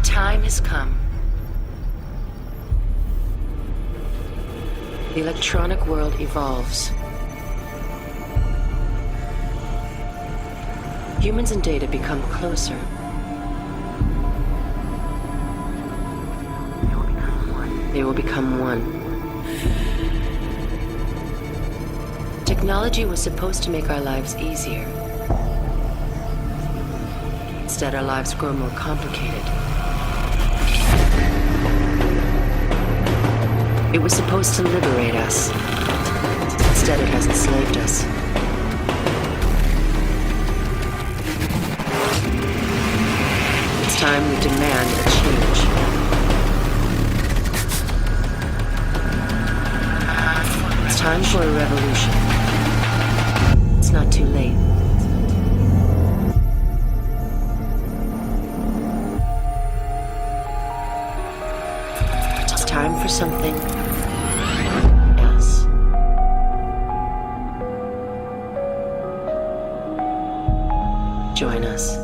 time has come. The electronic world evolves. Humans and data become closer. They will become one. Technology was supposed to make our lives easier. Instead, our lives grow more complicated. It was supposed to liberate us. Instead, it has enslaved us. It's time we demand a change. It's time for a revolution. It's not too late. It's time for something else. Join us.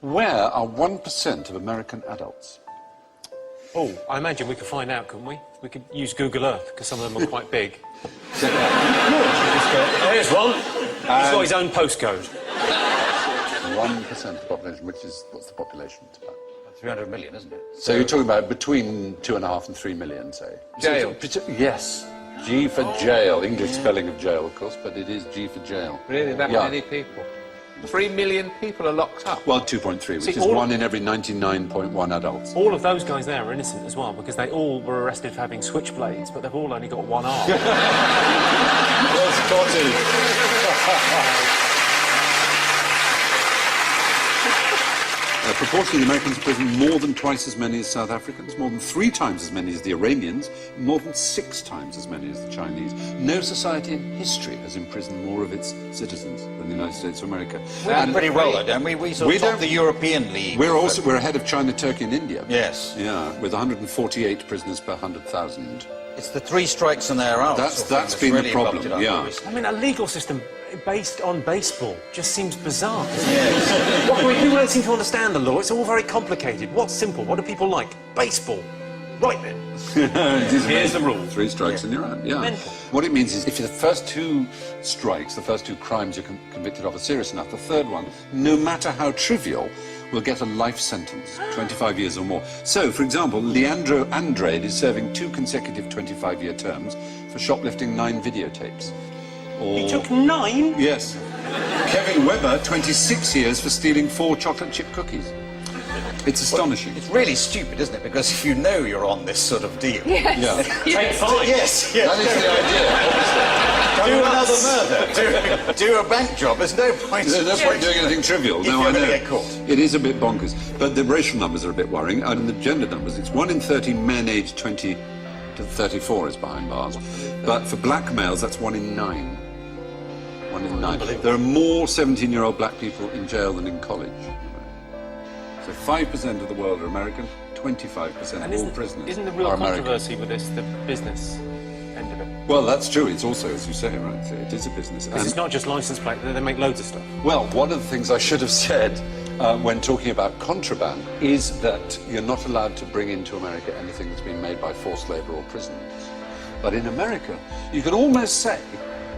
Where are 1% of American adults? Oh, I imagine we could find out, couldn't we? We could use Google Earth, because some of them are quite big. Check it out. There's one. He's got his own postcode. 1% of the population, which is, what's the population? It's about 300 million, isn't it? So you're talking about between 2.5 and 3 million, say? Jail. Yes. G for jail. English spelling of jail, of course, but it is G for jail. Really, that many people? 3 million people are locked up. Well, 2.3, which is 1 in every 99.1 adults. All of those guys there are innocent as well, because they all were arrested for having switchblades, but they've all only got one arm. Well spotted. proportionally, Americans in prison more than twice as many as South Africans, more than 3 times as many as the Iranians, more than 6 times as many as the Chinese. No society in history has imprisoned more of its citizens than the United States of America. We do pretty well, though, don't we? We sort of top the European league. We're ahead of China, Turkey, and India. Yes. Yeah, with 148 prisoners per 100,000. It's the 3 strikes and they're out. That's been really the problem. bumped it up Yeah. recently. I mean, a legal system based on baseball just seems bizarre. What can we do? We don't seem to understand the law. It's all very complicated. What's simple? What do people like? Baseball. Right then. Here's the rule. 3 strikes and you're out. Yeah. Mental. What it means is if the first 2 strikes, the first 2 crimes you're convicted of are serious enough, the third one, no matter how trivial, will get a life sentence, 25 years or more. So, for example, Leandro Andrade is serving 2 consecutive 25-year terms for shoplifting 9 videotapes. Or... He took 9? Yes. Kevin Webber, 26 years for stealing 4 chocolate chip cookies. It's astonishing. It's really stupid, isn't it? Because if you know you're on this sort of deal... Yes. Yeah. Take 5. Yes, That is do the idea, obviously. another murder, do a bank job. There's no point. There's no point doing anything trivial. If No, you're I know. going to get caught. It is a bit bonkers. But the racial numbers are a bit worrying. And the gender numbers, it's 1 in 30 men aged 20 to 34 is behind bars. But for black males, that's 1 in 9. 1 in 9. There are more 17-year-old black people in jail than in college. So 5% of the world are American, 25% of all prisoners Isn't the real are American. controversy with this the business end of it? Well, that's true. It's also, as you say, right, it is a business. Because it's not just license plate, they make loads of stuff. Well, one of the things I should have said when talking about contraband is that you're not allowed to bring into America anything that's been made by forced labour or prisoners. But in America, you could almost say,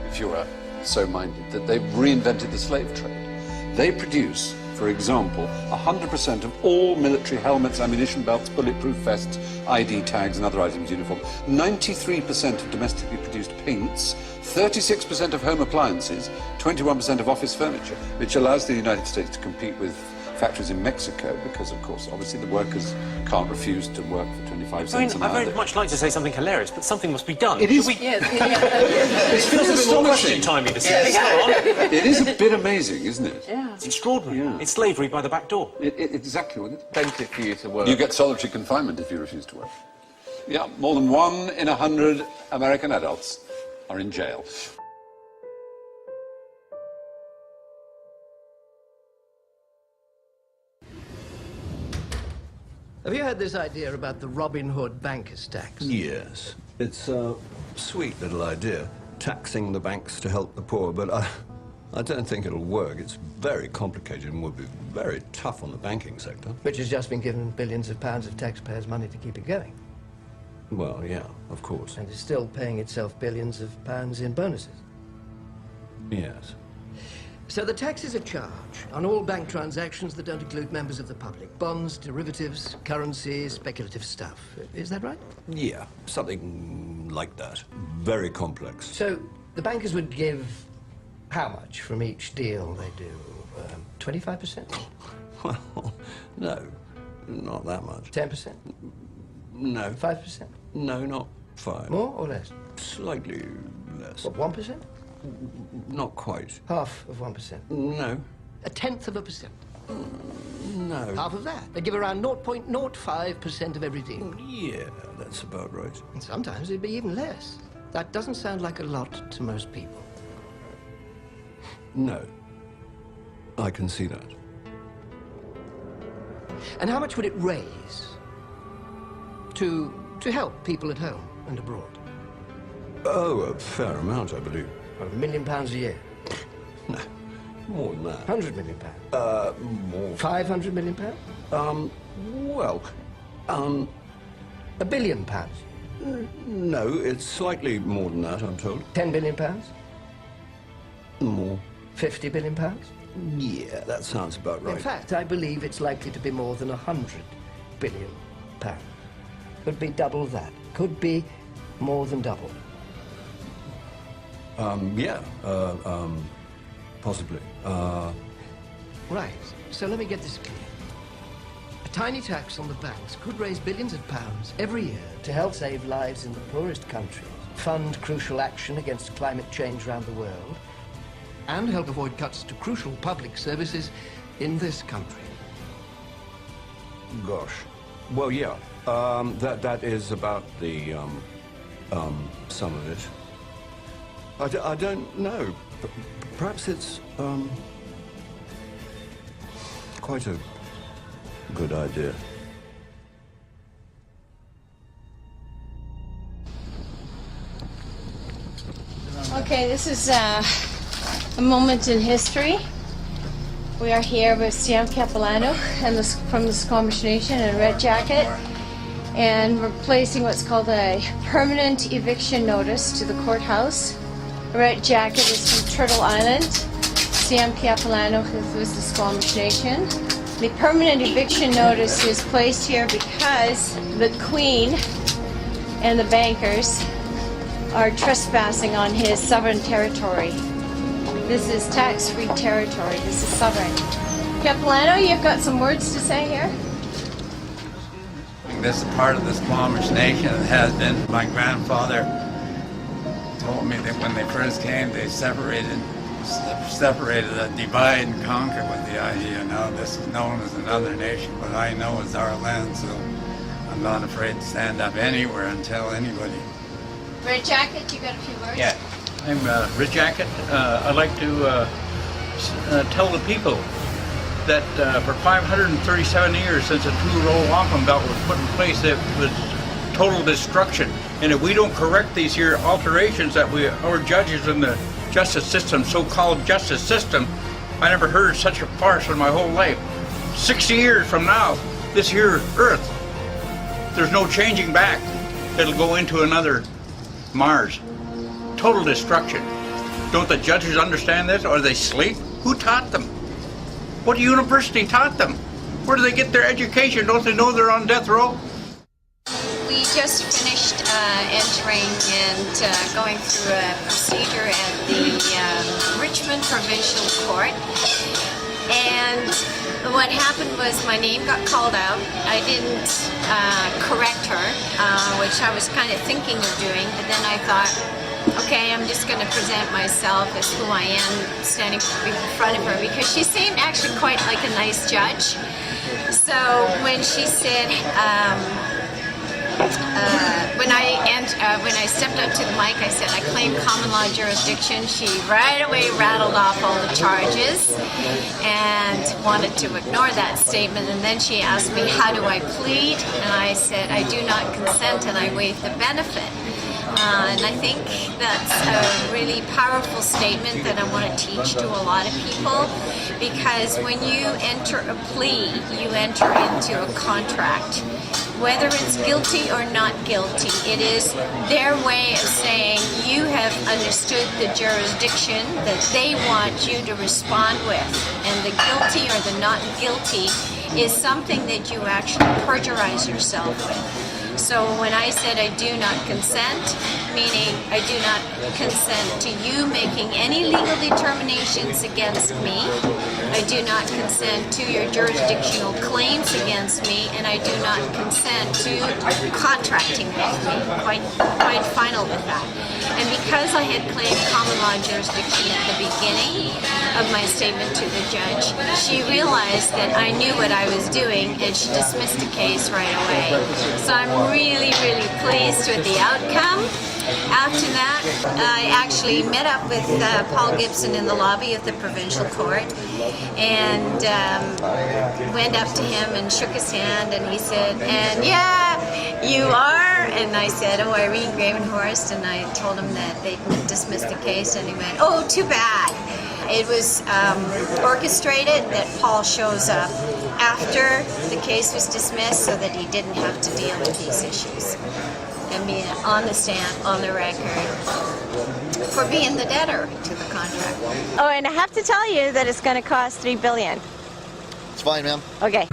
if you were so minded, that they've reinvented the slave trade. They produce, for example, 100% of all military helmets, ammunition belts, bulletproof vests, ID tags and other items uniform, 93% of domestically produced paints, 36% of home appliances, 21% of office furniture, which allows the United States to compete with factories in Mexico because, of course, obviously the workers can't refuse to work for 25 cents an I hour. very much like to say something hilarious, but something must be done. It is. Yes. It feels a bit more question timey this evening. Come on. It is a bit amazing, isn't it? Yeah. It's extraordinary. Yeah. It's slavery by the back door. Exactly, isn't it? Plenty for you to work. You get solitary confinement if you refuse to work. Yeah, more than 1 in 100 American adults are in jail. Have you heard this idea about the Robin Hood banker's tax? Yes. It's a sweet little idea, taxing the banks to help the poor, but I don't think it'll work. It's very complicated and would be very tough on the banking sector. Which has just been given billions of pounds of taxpayers' money to keep it going. Well, yeah, of course. And is still paying itself billions of pounds in bonuses. Yes. So the tax is a charge on all bank transactions that don't include members of the public. Bonds, derivatives, currencies, speculative stuff. Is that right? Yeah, something like that. Very complex. So the bankers would give how much from each deal they do? 25%? Well, no, not that much. 10%? No. 5%? No, not 5. More or less? Slightly less. What, 1%? Not quite. Half of 1%? No. 0.1%? No. Half of that. They give around 0.05% of every deal. Yeah, that's about right. And sometimes it'd be even less. That doesn't sound like a lot to most people. No. I can see that. And how much would it raise to help people at home and abroad? Oh, a fair amount, I believe. £1 million a year. No, more than that. £100 million. More. £500 million. Well, £1 billion. no, it's slightly more than that, I'm told. £10 billion. More. £50 billion. Yeah, that sounds about right. In fact, I believe it's likely to be more than £100 billion. Could be double that. Could be more than double. Yeah, possibly. Right. So let me get this clear. A tiny tax on the banks could raise billions of pounds every year to help save lives in the poorest countries, fund crucial action against climate change around the world, and help avoid cuts to crucial public services in this country. Gosh. Well, yeah. That is about the, some of it. I don't know. Perhaps it's, quite a good idea. Okay, this is a moment in history. We are here with Géant Capilano and from the Squamish Nation in Red Jacket, and we're placing what's called a permanent eviction notice to the courthouse. Red Jacket is from Turtle Island. Géant Capilano is the Squamish Nation. The permanent eviction notice is placed here because the Queen and the bankers are trespassing on his sovereign territory. This is tax-free territory. This is sovereign. Capilano, you've got some words to say here? This is part of the Squamish Nation. It has been. My grandfather told me that when they first came, they separated, divide and conquer with the idea. Now this is known as another nation, but I know it's our land, so I'm not afraid to stand up anywhere and tell anybody. Red Jacket, you got a few words? Yeah, I'm Red Jacket. I'd like to tell the people that for 537 years since the two-row wampum belt was put in place, it was total destruction. And if we don't correct these here alterations that our judges in the justice system, so-called justice system, I never heard such a farce in my whole life. 60 years from now, this here earth, there's no changing back. It'll go into another Mars. Total destruction. Don't the judges understand this? Or they sleep? Who taught them? What university taught them? Where do they get their education? Don't they know they're on death row? We just finished entering and going through a procedure at the Richmond Provincial Court. And what happened was my name got called out. I didn't correct her, which I was kind of thinking of doing, but then I thought, okay, I'm just going to present myself as who I am standing in front of her, because she seemed actually quite like a nice judge. So when she said, when I stepped up to the mic, I said I claim common law jurisdiction. She right away rattled off all the charges and wanted to ignore that statement. And then she asked me, how do I plead? And I said, I do not consent, and I waive the benefit. And I think that's a really powerful statement that I want to teach to a lot of people, because when you enter a plea, you enter into a contract. Whether it's guilty or not guilty, it is their way of saying you have understood the jurisdiction that they want you to respond with. And the guilty or the not guilty is something that you actually perjurize yourself with. So when I said I do not consent, meaning I do not consent to you making any legal determinations against me, I do not consent to your jurisdictional claims against me, and I do not consent to contracting with me. Quite final with that. And because I had claimed common law jurisdiction at the beginning of my statement to the judge, she realized that I knew what I was doing, and she dismissed the case right away. So I'm really, really pleased with the outcome. After that, I actually met up with Paul Gibson in the lobby of the provincial court, and went up to him and shook his hand, and he said, and yeah, you are? And I said, oh, Irene Gravenhorst, and I told him that they dismissed the case, and he went, oh, too bad. It was orchestrated that Paul shows up after the case was dismissed so that he didn't have to deal with these issues and be on the stand, on the record, for being the debtor to the contract. Oh, and I have to tell you that it's going to cost $3 billion. It's fine, ma'am. Okay.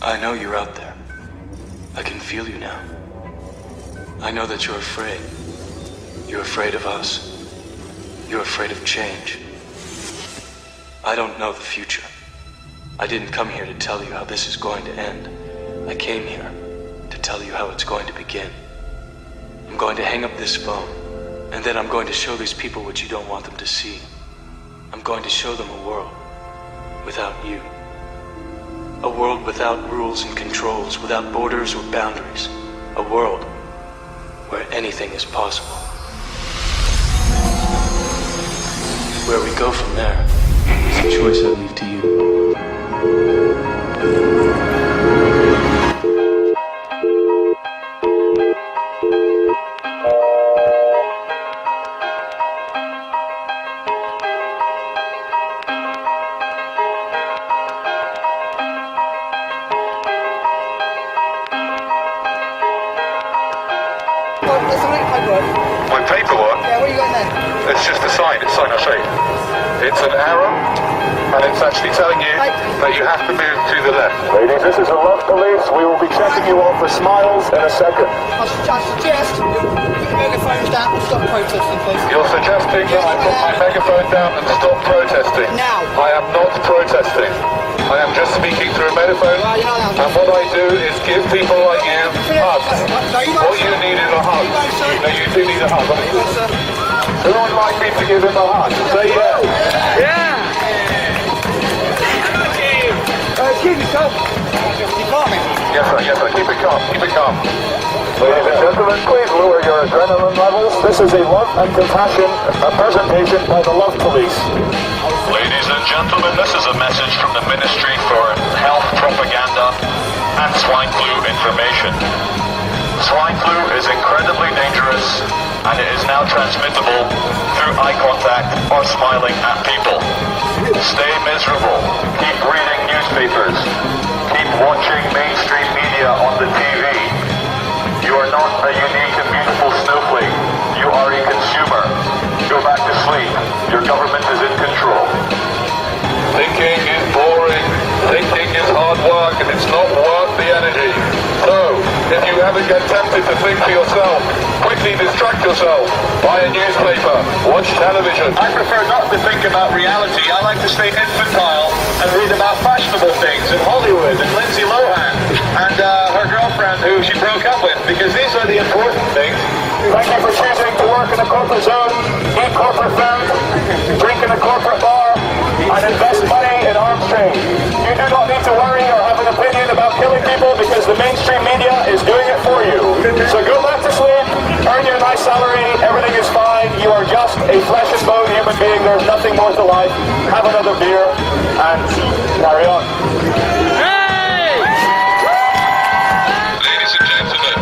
I know you're out there. I can feel you now. I know that you're afraid. You're afraid of us. You're afraid of change. I don't know the future. I didn't come here to tell you how this is going to end. I came here to tell you how it's going to begin. I'm going to hang up this phone, and then I'm going to show these people what you don't want them to see. I'm going to show them a world without you. A world without rules and controls, without borders or boundaries. A world where anything is possible. Where we go from there is a choice I leave to you. My paperwork? Yeah, what are you got there? It's just a sign, it's sign or shape. It's an arrow, and it's actually telling you that you have to move to the left. Ladies, this is a love police. We will be checking you out for smiles in a second. I suggest you put your megaphones down and stop protesting, please. You're suggesting that I put my megaphone down and stop protesting? Now. I am not protesting. I am just speaking through a megaphone, and what I do is give people like you hugs. What you need is a hug. No, you do need a hug. Who would like me to give him a hug? Say yeah. Yeah! Keep it calm. Yes, sir. Keep it calm. Keep it calm. Ladies and gentlemen, please lower your adrenaline levels. This is a love and compassion, a presentation by the Love Police. Ladies and gentlemen, this is a message from the Ministry for Health Propaganda and Swine Flu Information. Swine flu is incredibly dangerous, and it is now transmittable through eye contact or smiling at people. Stay miserable. Keep reading newspapers. Keep watching mainstream media on the TV. You are not a unique and beautiful snowflake. You are a consumer. Go back to sleep. Your government is in control. Thinking is boring. Thinking is hard work, and it's not worth the energy. So, if you ever get tempted to think for yourself, quickly distract yourself. Buy a newspaper. Watch television. I prefer not to think about reality. I like to stay infantile and read about fashionable things in Hollywood and Lindsay Lohan and her girlfriend who she broke up with, because these are the important things. Thank you for choosing to work in a corporate zone, eat corporate food, drink in a corporate bar, and invest money in arms trade. You do not need to worry or have an opinion about killing people because the mainstream media is doing it for you. So go back to sleep, earn your nice salary, everything is fine. You are just a flesh and bone human being. There's nothing more to life. Have another beer and carry on. Ladies and gentlemen,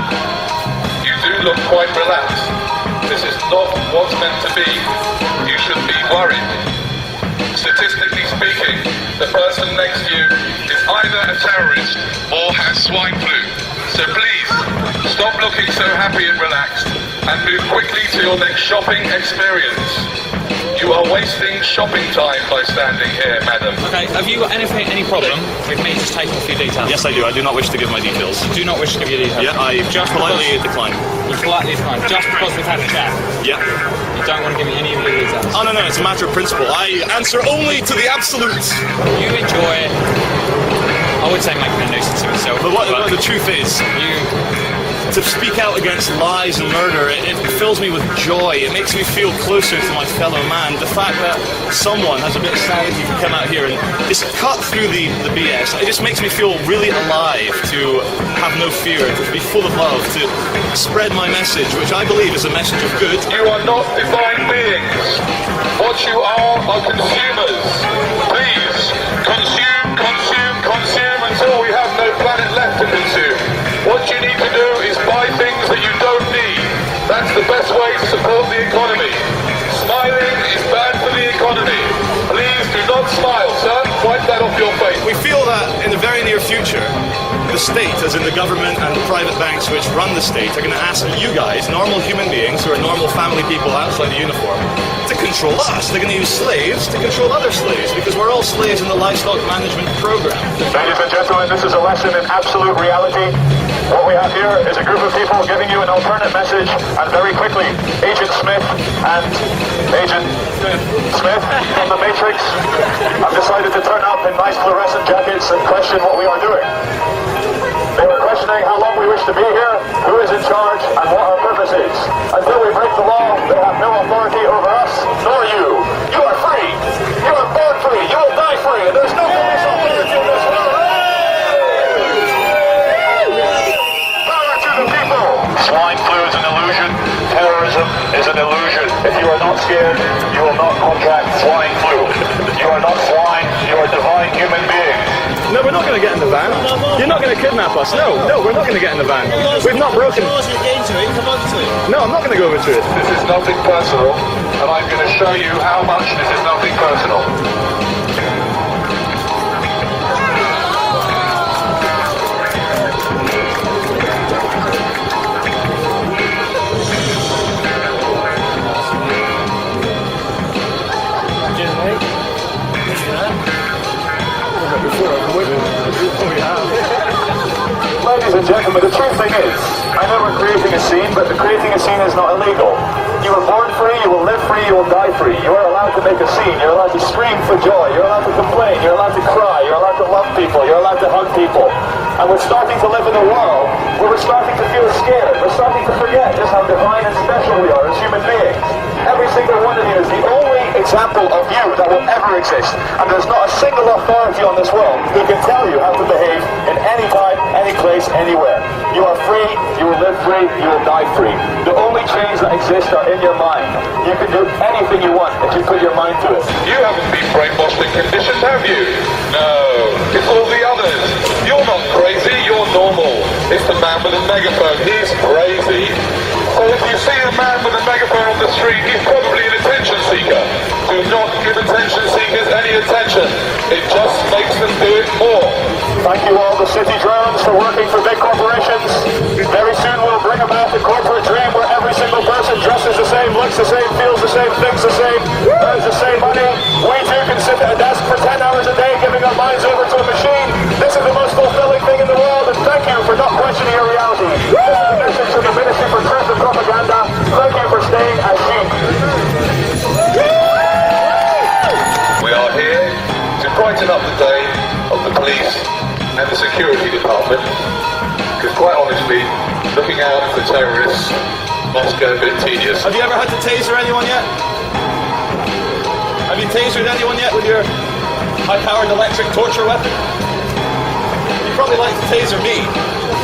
you do look quite relaxed. This is not what's meant to be. You should be worried. Statistically speaking, the person next to you is either a terrorist or has swine flu. So please, stop looking so happy and relaxed and move quickly to your next shopping experience. You are wasting shopping time by standing here, madam. Okay, have you got any problem with me just taking a few details? Yes, I do. I do not wish to give my details. Do not wish to give your details? Yeah, I just politely decline. You politely decline, just because we've had a chat? Yeah. You don't want to give me any of your details? Oh, no, it's a matter of principle. I answer only to the absolutes. You enjoy, I would say, making a nuisance of yourself. But the truth is, to speak out against lies and murder, it fills me with joy. It makes me feel closer to my fellow man. The fact that someone has a bit of sanity to come out here and just cut through the BS, it just makes me feel really alive to have no fear, to be full of love, to spread my message, which I believe is a message of good. You are not divine beings. What you are consumers. Please, consume until we have no planet left to consume. What you need to do is buy things that you don't need. That's the best way to support the economy. Smiling is bad for the economy. Please do not smile, sir. Wipe that off your face. We feel that in the very near future, the state, as in the government and the private banks which run the state, are going to ask you guys, normal human beings who are normal family people outside the uniform, to control us. They're going to use slaves to control other slaves, because we're all slaves in the livestock management program. Ladies and gentlemen, this is a lesson in absolute reality. What we have here is a group of people giving you an alternate message, and very quickly, Agent Smith and Agent Smith from the Matrix have decided to turn up in nice fluorescent jackets and question what we are doing. They were questioning how long we wish to be here, who is in charge, and what our purpose services. Until we break the law, they have no authority over us, nor you. You are free. You are born free. You will die free. And there's no police authority in this world. Power to the people. Swine flu is an illusion. Terrorism is an illusion. If you are not scared, you will not contract swine flu. You are not swine. You are divine human beings. No, we're not going to get in the van. You're not going to kidnap us. No, we're not going to get in the van. We've not broken. No, I'm not going to go over to it. This is nothing personal, and I'm going to show you how much this is nothing personal. Ladies and gentlemen, the true thing is, I know we're creating a scene, but creating a scene is not illegal. You were born free, you will live free, you will die free. You are allowed to make a scene, you're allowed to scream for joy, you're allowed to complain, you're allowed to cry, you're allowed to love people, you're allowed to hug people. And we're starting to live in a world where we're starting to feel scared, we're starting to forget just how divine and special we are as human beings. Every single one of you is the only example of you that will ever exist. And there's not a single authority on this world who can tell you how to behave in any time, any place, anywhere. You are free, you will live free, you will die free. The only chains that exist are in your mind. You can do anything you want if you put your mind to it. You haven't been brainwashed and conditioned, have you? No, it's all the others. You're not crazy, you're normal. It's the man with a megaphone, he's crazy. So if you see a man with a megaphone on the street, he's probably an attention seeker. Do not give attention seekers any attention. It just makes them do it more. Thank you all the city drones for working for big corporations. Very soon we'll bring about the corporate dream where every single person dresses the same, looks the same, feels the same, thinks the same, earns the same money. We too can sit at a desk for 10 hours a day giving our minds over to a machine. This is the most fulfilling thing in the world, and thank you for not questioning your reality. This is the message from the Ministry for Truth and Propaganda. Thank you for staying as sheep. We are here to brighten up the day of the police and the security department, because quite honestly, looking out for terrorists must get a bit tedious. Have you ever had to taser anyone yet? Have you tasered anyone yet with your high-powered electric torture weapon? You'd probably like to taser me.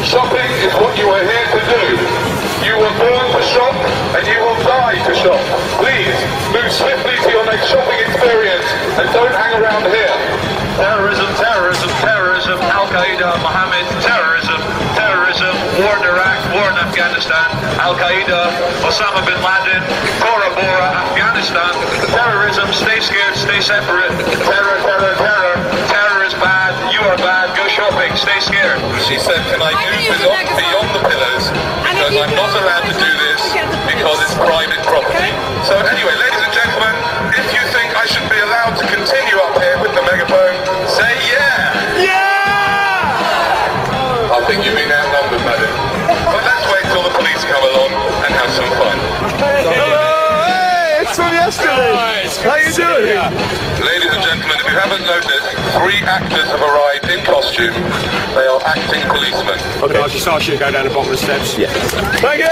Shopping is what you are here to do. You were born to shop, and you will die to shop. Please, move swiftly to your next shopping experience, and don't hang around here. Terrorism, terrorism, terrorism, Al-Qaeda, Mohammed, terrorism, terrorism, war in Iraq, war in Afghanistan, Al-Qaeda, Osama bin Laden, Bora Bora, Afghanistan, terrorism, stay scared, stay separate, terror, terror, terror, terror is bad, you are bad, go shopping, stay scared. She said, can I move beyond the pillars, because I'm not allowed to do this, because it's private property. So anyway, ladies and gentlemen, if you think I should be allowed to continue up here with the megaphone, say yeah! Yeah! I think you've been outnumbered, madam. But let's wait till the police come along and have some fun. Hey, it's from yesterday! How you doing? Ladies and gentlemen, if you haven't noticed, 3 actors have arrived in costume. They are acting policemen. Okay, I just saw you go down the bottom of the steps. Yeah. Thank you!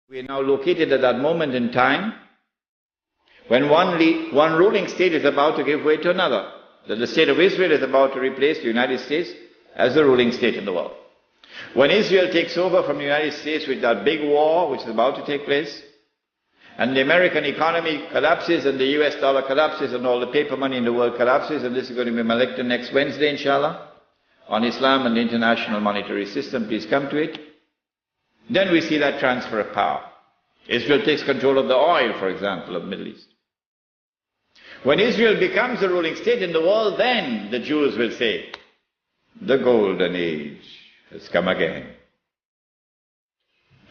We are now located at that moment in time when one ruling state is about to give way to another. That the state of Israel is about to replace the United States as the ruling state in the world. When Israel takes over from the United States with that big war which is about to take place, and the American economy collapses and the US dollar collapses and all the paper money in the world collapses, and this is going to be my lecture next Wednesday, inshallah, on Islam and the international monetary system, please come to it. Then we see that transfer of power. Israel takes control of the oil, for example, of the Middle East. When Israel becomes the ruling state in the world, then the Jews will say, the golden age has come again.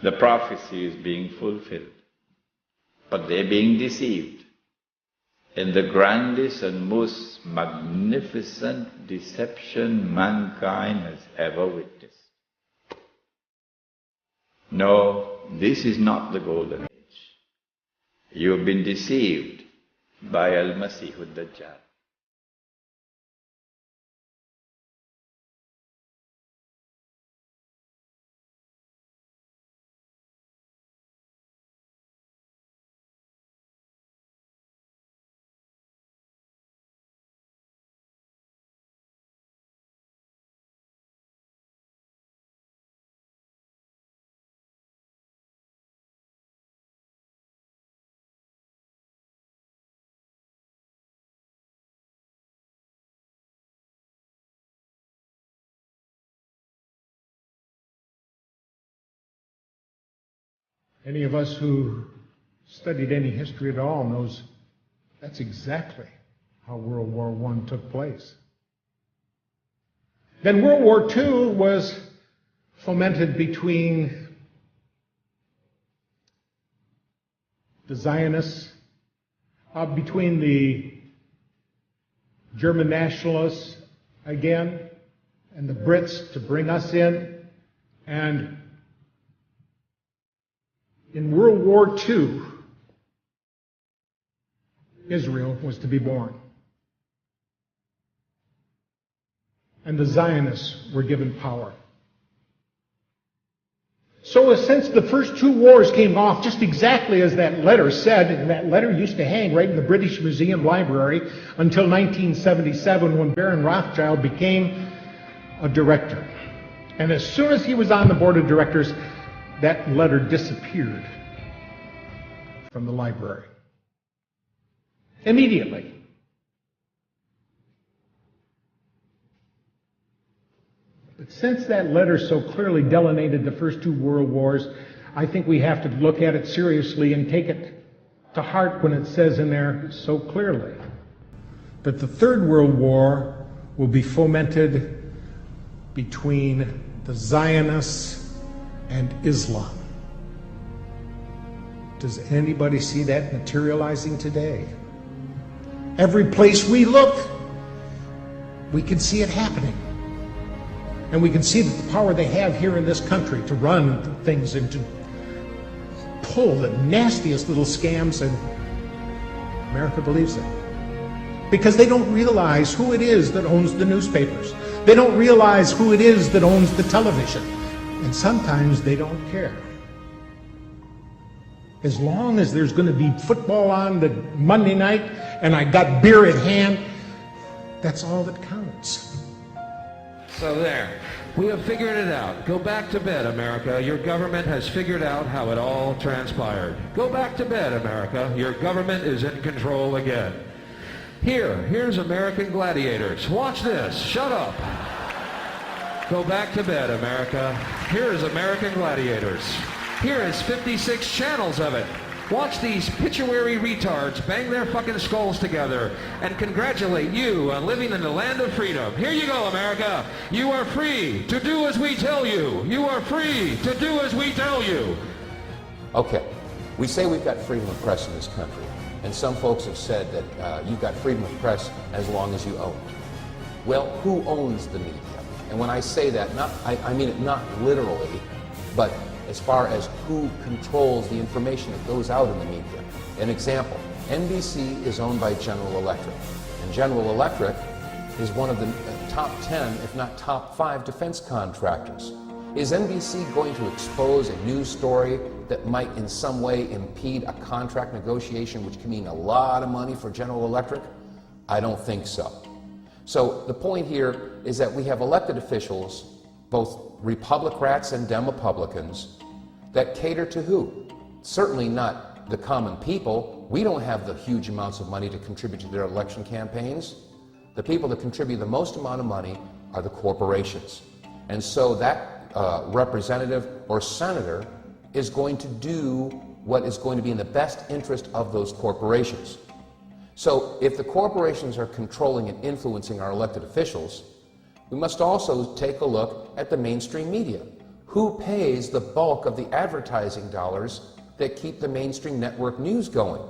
The prophecy is being fulfilled. But they're being deceived in the grandest and most magnificent deception mankind has ever witnessed. No, this is not the golden age. You have been deceived by Al-Masihud Dajjal. Any of us who studied any history at all knows that's exactly how World War I took place. Then World War II was fomented between the Zionists, between the German nationalists again, and the Brits to bring us in, and in World War II, Israel was to be born. And the Zionists were given power. So since the first two wars came off just exactly as that letter said, and that letter used to hang right in the British Museum Library until 1977 when Baron Rothschild became a director. And as soon as he was on the board of directors, that letter disappeared from the library. Immediately. But since that letter so clearly delineated the first two world wars, I think we have to look at it seriously and take it to heart when it says in there so clearly that the Third World War will be fomented between the Zionists and Islam. Does anybody see that materializing today? Every place we look, we can see it happening. And we can see that the power they have here in this country to run things and to pull the nastiest little scams, and America believes it. Because they don't realize who it is that owns the newspapers. They don't realize who it is that owns the television. And sometimes they don't care. As long as there's going to be football on the Monday night and I got beer at hand, that's all that counts. So there. We have figured it out. Go back to bed, America. Your government has figured out how it all transpired. Go back to bed, America. Your government is in control again. Here's American gladiators. Watch this. Shut up. Go back to bed, America. Here is American gladiators. Here is 56 channels of it. Watch these pituitary retards bang their fucking skulls together and congratulate you on living in the land of freedom. Here you go, America. You are free to do as we tell you. You are free to do as we tell you. Okay, we say we've got freedom of press in this country, and some folks have said that you've got freedom of press as long as you own it. Well, who owns the media? And when I say that, I mean it not literally, but as far as who controls the information that goes out in the media. An example, NBC is owned by General Electric, and General Electric is one of the top 10, if not top 5 defense contractors. Is NBC going to expose a news story that might in some way impede a contract negotiation, which can mean a lot of money for General Electric? I don't think so. So the point here is that we have elected officials, both Republicans and Demopublicans, that cater to who? Certainly not the common people. We don't have the huge amounts of money to contribute to their election campaigns. The people that contribute the most amount of money are the corporations. And so that representative or senator is going to do what is going to be in the best interest of those corporations. So if the corporations are controlling and influencing our elected officials, we must also take a look at the mainstream media. Who pays the bulk of the advertising dollars that keep the mainstream network news going?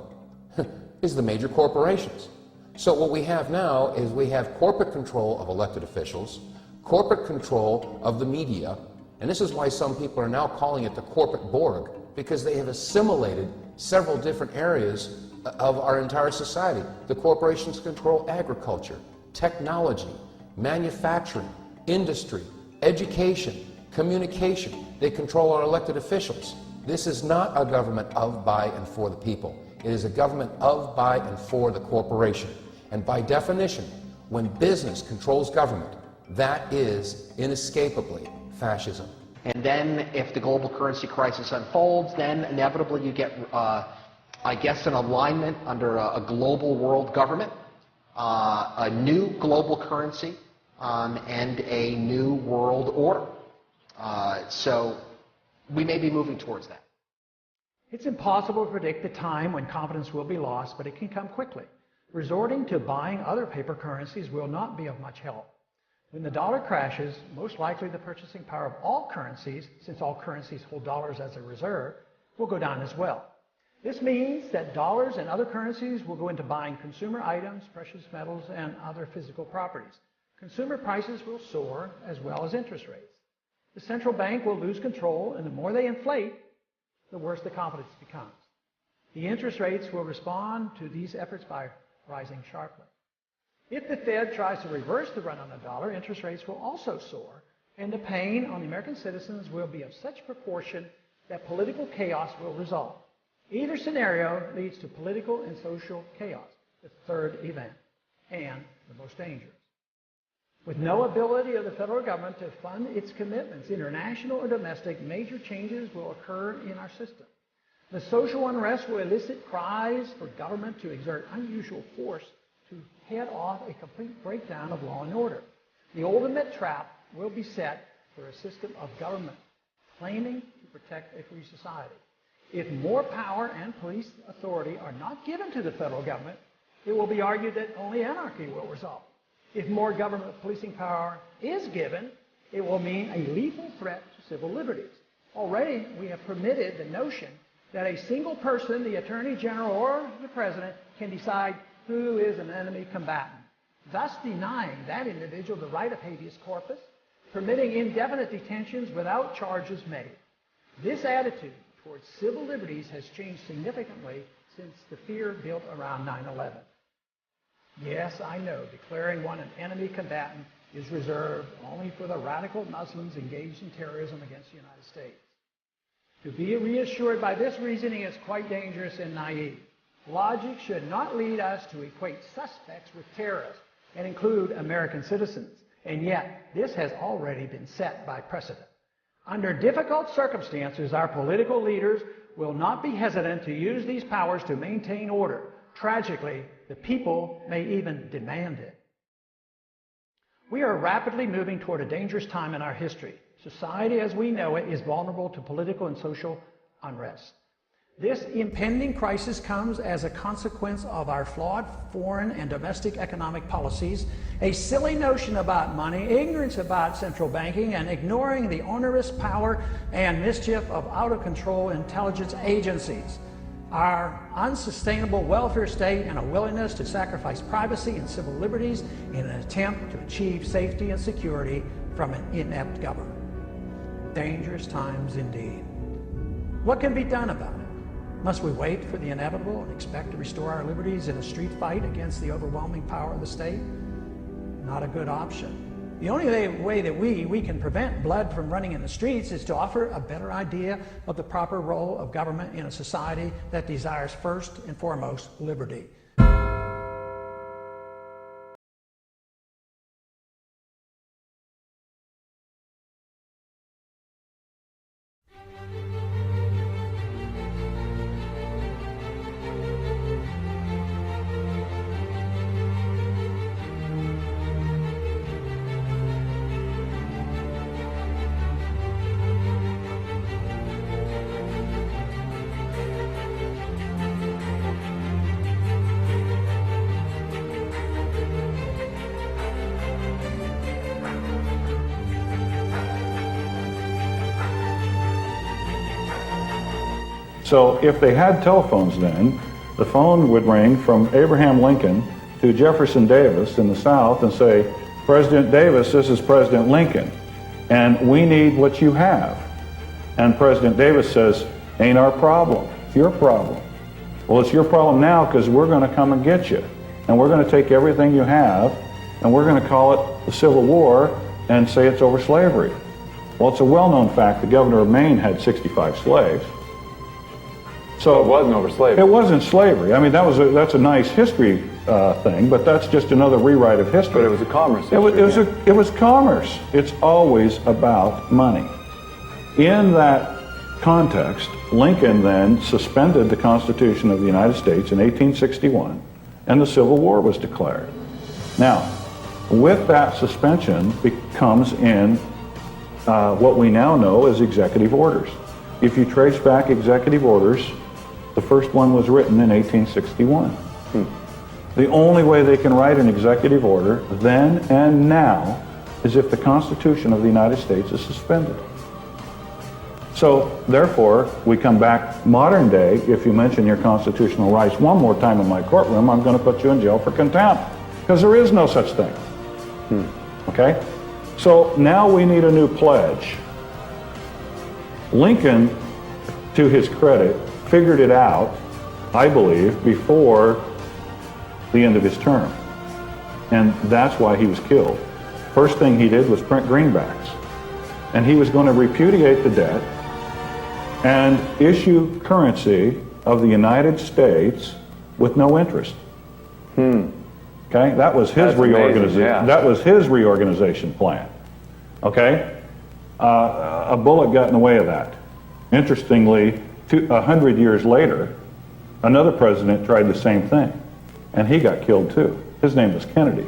Is the major corporations. So what we have now is we have corporate control of elected officials, corporate control of the media, and this is why some people are now calling it the corporate Borg, because they have assimilated several different areas of our entire society. The corporations control agriculture, technology, manufacturing, industry, education, communication. They control our elected officials. This is not a government of, by, and for the people. It is a government of, by, and for the corporation. And by definition, when business controls government, that is inescapably fascism. And then if the global currency crisis unfolds, then inevitably you get, I guess, an alignment under a global world government, a new global currency, and a new world order. So we may be moving towards that. It's impossible to predict the time when confidence will be lost, but it can come quickly. Resorting to buying other paper currencies will not be of much help. When the dollar crashes, most likely the purchasing power of all currencies, since all currencies hold dollars as a reserve, will go down as well. This means that dollars and other currencies will go into buying consumer items, precious metals, and other physical properties. Consumer prices will soar as well as interest rates. The central bank will lose control, and the more they inflate, the worse the confidence becomes. The interest rates will respond to these efforts by rising sharply. If the Fed tries to reverse the run on the dollar, interest rates will also soar, and the pain on the American citizens will be of such proportion that political chaos will result. Either scenario leads to political and social chaos, the third event, and the most dangerous. With no ability of the federal government to fund its commitments, international or domestic, major changes will occur in our system. The social unrest will elicit cries for government to exert unusual force to head off a complete breakdown of law and order. The ultimate trap will be set for a system of government claiming to protect a free society. If more power and police authority are not given to the federal government, it will be argued that only anarchy will result. If more government policing power is given, it will mean a lethal threat to civil liberties. Already, we have permitted the notion that a single person, the Attorney General or the President, can decide who is an enemy combatant, thus denying that individual the right of habeas corpus, permitting indefinite detentions without charges made. This attitude towards civil liberties has changed significantly since the fear built around 9/11. Yes, I know, declaring one an enemy combatant is reserved only for the radical Muslims engaged in terrorism against the United States. To be reassured by this reasoning is quite dangerous and naive. Logic should not lead us to equate suspects with terrorists and include American citizens, and yet this has already been set by precedent. Under difficult circumstances, our political leaders will not be hesitant to use these powers to maintain order. Tragically, the people may even demand it. We are rapidly moving toward a dangerous time in our history. Society as we know it is vulnerable to political and social unrest. This impending crisis comes as a consequence of our flawed foreign and domestic economic policies, a silly notion about money, ignorance about central banking, and ignoring the onerous power and mischief of out-of-control intelligence agencies. Our unsustainable welfare state and a willingness to sacrifice privacy and civil liberties in an attempt to achieve safety and security from an inept government. Dangerous times indeed. What can be done about it? Must we wait for the inevitable and expect to restore our liberties in a street fight against the overwhelming power of the state? Not a good option. The only way that we can prevent blood from running in the streets is to offer a better idea of the proper role of government in a society that desires first and foremost liberty. So if they had telephones then, the phone would ring from Abraham Lincoln to Jefferson Davis in the South and say, President Davis, this is President Lincoln, and we need what you have. And President Davis says, ain't our problem, it's your problem. Well, it's your problem now because we're going to come and get you. And we're going to take everything you have, and we're going to call it the Civil War and say it's over slavery. Well, it's a well-known fact the governor of Maine had 65 slaves. So it wasn't over slavery. It wasn't slavery. I mean, that's a nice history thing, but that's just another rewrite of history. But it was a commerce issue. It was commerce. It's always about money. In that context, Lincoln then suspended the Constitution of the United States in 1861, and the Civil War was declared. Now, with that suspension comes in what we now know as executive orders. If you trace back executive orders, the first one was written in 1861. The only way they can write an executive order then and now is if the Constitution of the United States is suspended. So, therefore, we come back modern day. If you mention your constitutional rights one more time in my courtroom, I'm going to put you in jail for contempt, because there is no such thing. Okay? So now we need a new pledge. Lincoln, to his credit, figured it out, I believe, before the end of his term. And that's why he was killed. First thing he did was print greenbacks. And he was going to repudiate the debt and issue currency of the United States with no interest. Okay, that was his reorganization. Yeah. That was his reorganization plan. Okay, a bullet got in the way of that. Interestingly, 100 years later, another president tried the same thing, and he got killed too. His name was Kennedy.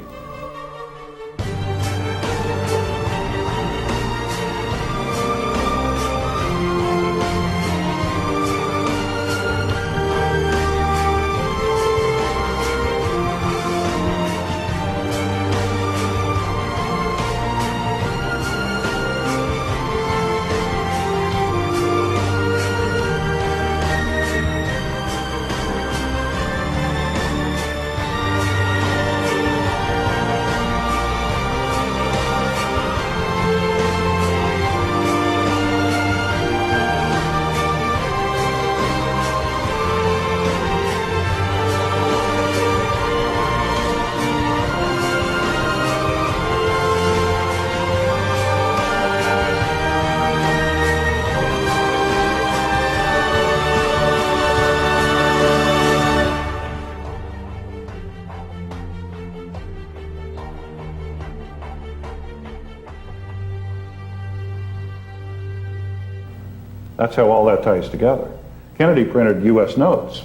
That's how all that ties together. Kennedy printed U.S. notes,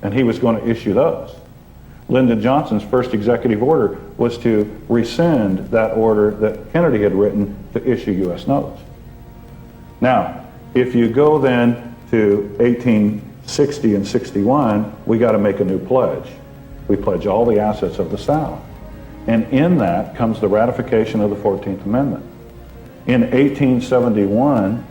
and he was going to issue those. Lyndon Johnson's first executive order was to rescind that order that Kennedy had written to issue U.S. notes. Now, if you go then to 1860 and 61, we got to make a new pledge. We pledge all the assets of the South. And in that comes the ratification of the 14th Amendment. In 1871,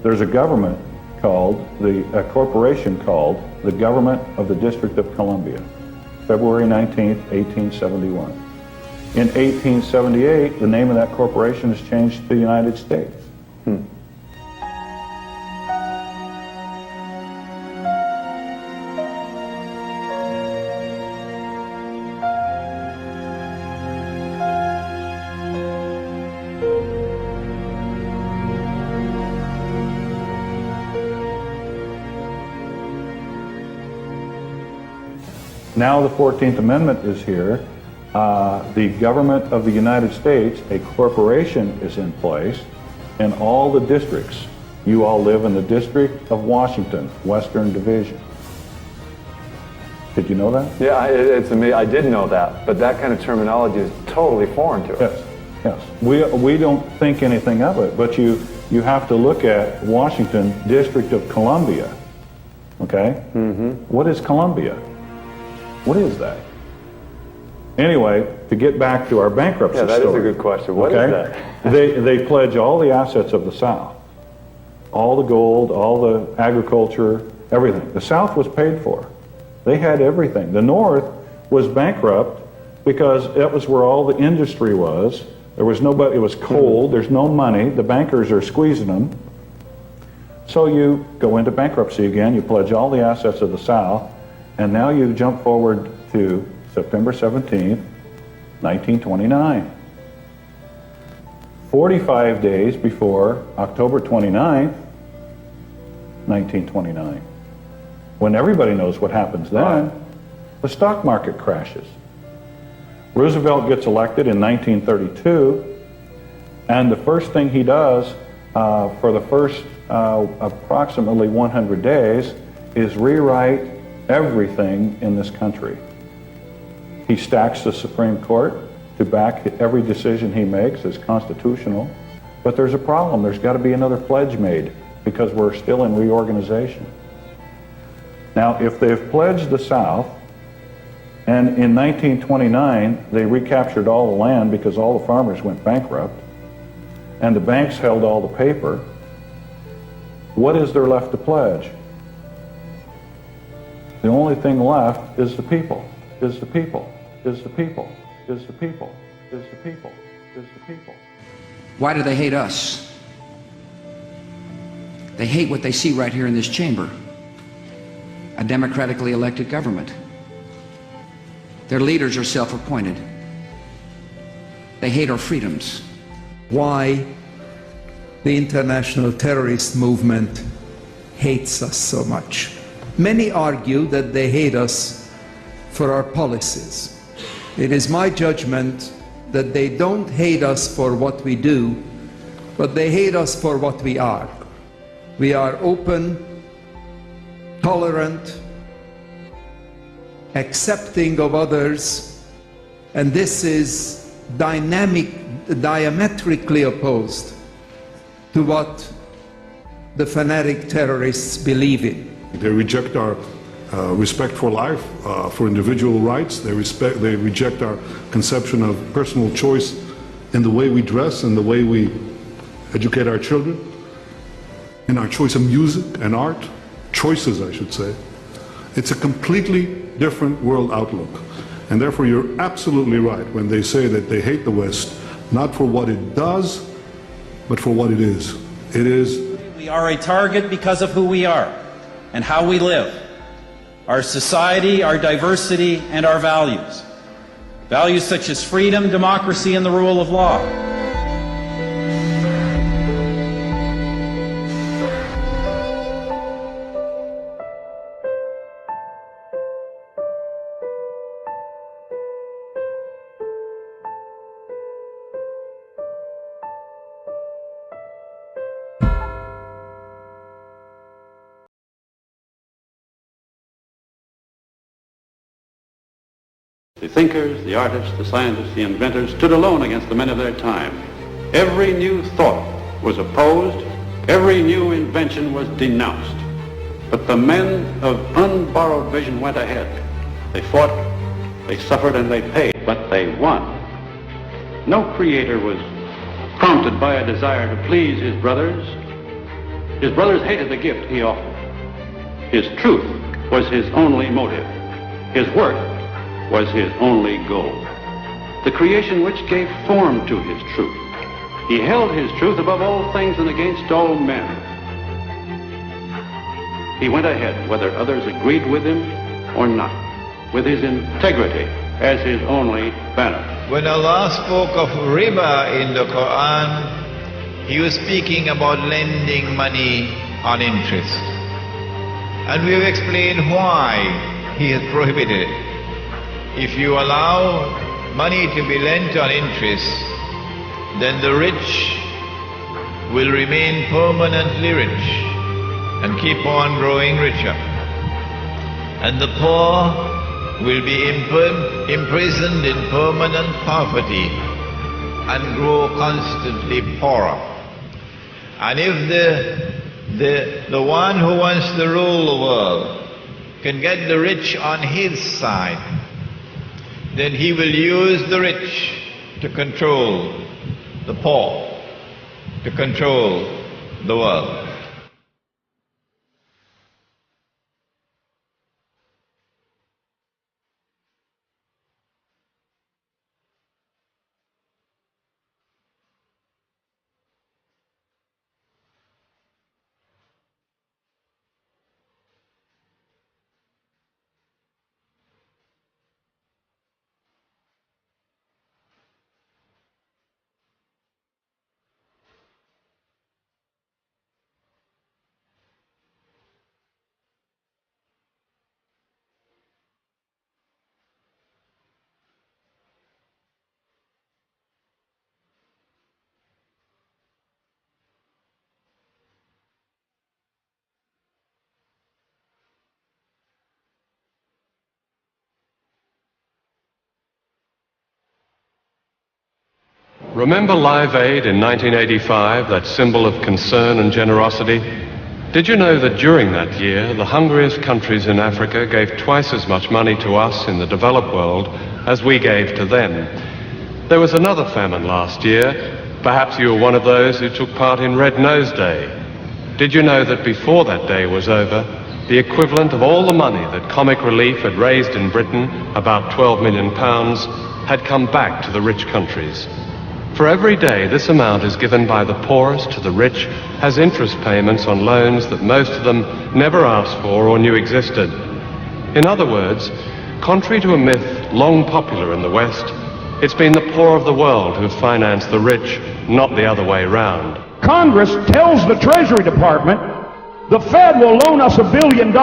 there's a government called, a corporation called the Government of the District of Columbia, February 19th, 1871. In 1878, the name of that corporation is changed to the United States. Now the 14th Amendment is here. The government of the United States, a corporation is in place, and all the districts. You all live in the District of Washington, Western Division. Did you know that? Yeah, it's amazing. I did know that, but that kind of terminology is totally foreign to us. Yes, yes. We don't think anything of it, but you have to look at Washington, District of Columbia. Okay? What is Columbia? What is that? Anyway, to get back to our bankruptcy story. Yeah, that is a good question. What is that? They pledge all the assets of the South. All the gold, all the agriculture, everything. The South was paid for. They had everything. The North was bankrupt because that was where all the industry was. There was nobody, it was cold, there's no money, the bankers are squeezing them. So you go into bankruptcy again, you pledge all the assets of the South, and now you jump forward to September 17th, 1929. 45 days before October 29th, 1929. When everybody knows what happens then, the stock market crashes. Roosevelt gets elected in 1932, and the first thing he does for the first approximately 100 days is rewrite everything in this country. He stacks the Supreme Court to back every decision he makes as constitutional, but there's a problem. There's got to be another pledge made because we're still in reorganization. Now, if they've pledged the South, and in 1929 they recaptured all the land because all the farmers went bankrupt, and the banks held all the paper, what is there left to pledge? The only thing left is the people, is the people, is the people, is the people, is the people, is the people. Why do they hate us? They hate what they see right here in this chamber. A democratically elected government. Their leaders are self-appointed. They hate our freedoms. Why the international terrorist movement hates us so much. Many argue that they hate us for our policies. It is my judgment that they don't hate us for what we do, but they hate us for what we are. We are open, tolerant, accepting of others, and this is diametrically opposed to what the fanatic terrorists believe in. They reject our respect for life, for individual rights. They reject our conception of personal choice in the way we dress and the way we educate our children, in our choice of music and art, choices I should say. It's a completely different world outlook. And therefore you're absolutely right when they say that they hate the West, not for what it does, but for what it is. It is. We are a target because of who we are and how we live. Our society, our diversity, and our values. Values such as freedom, democracy, and the rule of law. The thinkers, the artists, the scientists, the inventors stood alone against the men of their time. Every new thought was opposed, every new invention was denounced. But the men of unborrowed vision went ahead. They fought, they suffered, and they paid, but they won. No creator was prompted by a desire to please his brothers. His brothers hated the gift he offered. His truth was his only motive. His work was his only goal. The creation which gave form to his truth. He held his truth above all things and against all men. He went ahead, whether others agreed with him or not, with his integrity as his only banner. When Allah spoke of riba in the Quran, He was speaking about lending money on interest. And we have explained why He has prohibited it. If you allow money to be lent on interest, then the rich will remain permanently rich and keep on growing richer. And the poor will be imprisoned in permanent poverty and grow constantly poorer. And if the one who wants to rule the world can get the rich on his side, then he will use the rich to control the poor, to control the world. Remember Live Aid in 1985, that symbol of concern and generosity? Did you know that during that year, the hungriest countries in Africa gave twice as much money to us in the developed world as we gave to them? There was another famine last year. Perhaps you were one of those who took part in Red Nose Day. Did you know that before that day was over, the equivalent of all the money that Comic Relief had raised in Britain, about £12 million, had come back to the rich countries? For every day this amount is given by the poorest to the rich has interest payments on loans that most of them never asked for or knew existed. In other words, contrary to a myth long popular in the West, it's been the poor of the world who've financed the rich, not the other way round. Congress tells the Treasury Department the Fed will loan us $1 billion,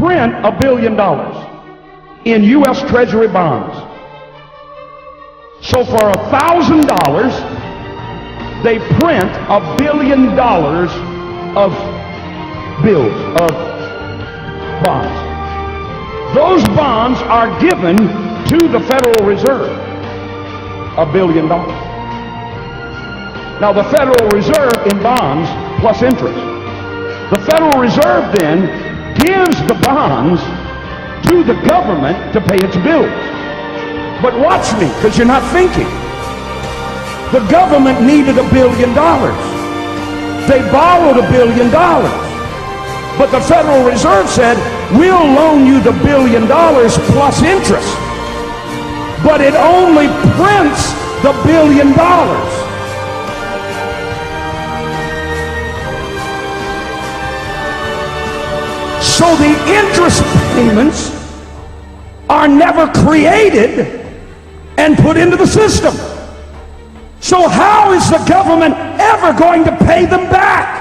print $1 billion in U.S. Treasury bonds. So for $1,000, they print $1 billion of bills, of bonds. Those bonds are given to the Federal Reserve, $1 billion. Now the Federal Reserve in bonds plus interest. The Federal Reserve then gives the bonds to the government to pay its bills. But watch me, because you're not thinking. The government needed $1 billion. They borrowed $1 billion. But the Federal Reserve said, we'll loan you the $1 billion plus interest. But it only prints the $1 billion. So the interest payments are never created and put into the system. So how is the government ever going to pay them back?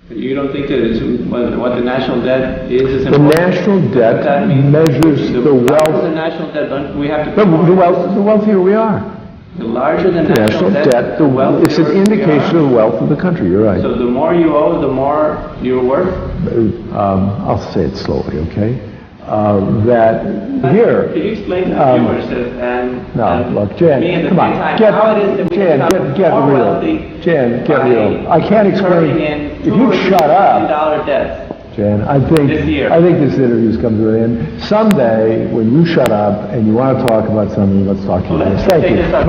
You don't think that it's what the national debt is the national debt measures the wealth. The national debt, don't we have to? The wealthier we are. The larger the national debt, the wealthier. It's an indication of the wealth of the country. You're right. So the more you owe, the more you're worth. I'll say it slowly, okay? That here. Can you explain to the viewers and look, Jan, come on, get real. Jan, get real. I can't explain. If you shut up, Jan, I think this interview's come to an end. Someday, when you shut up and you want to talk about something, let's talk about this. Thank you. No,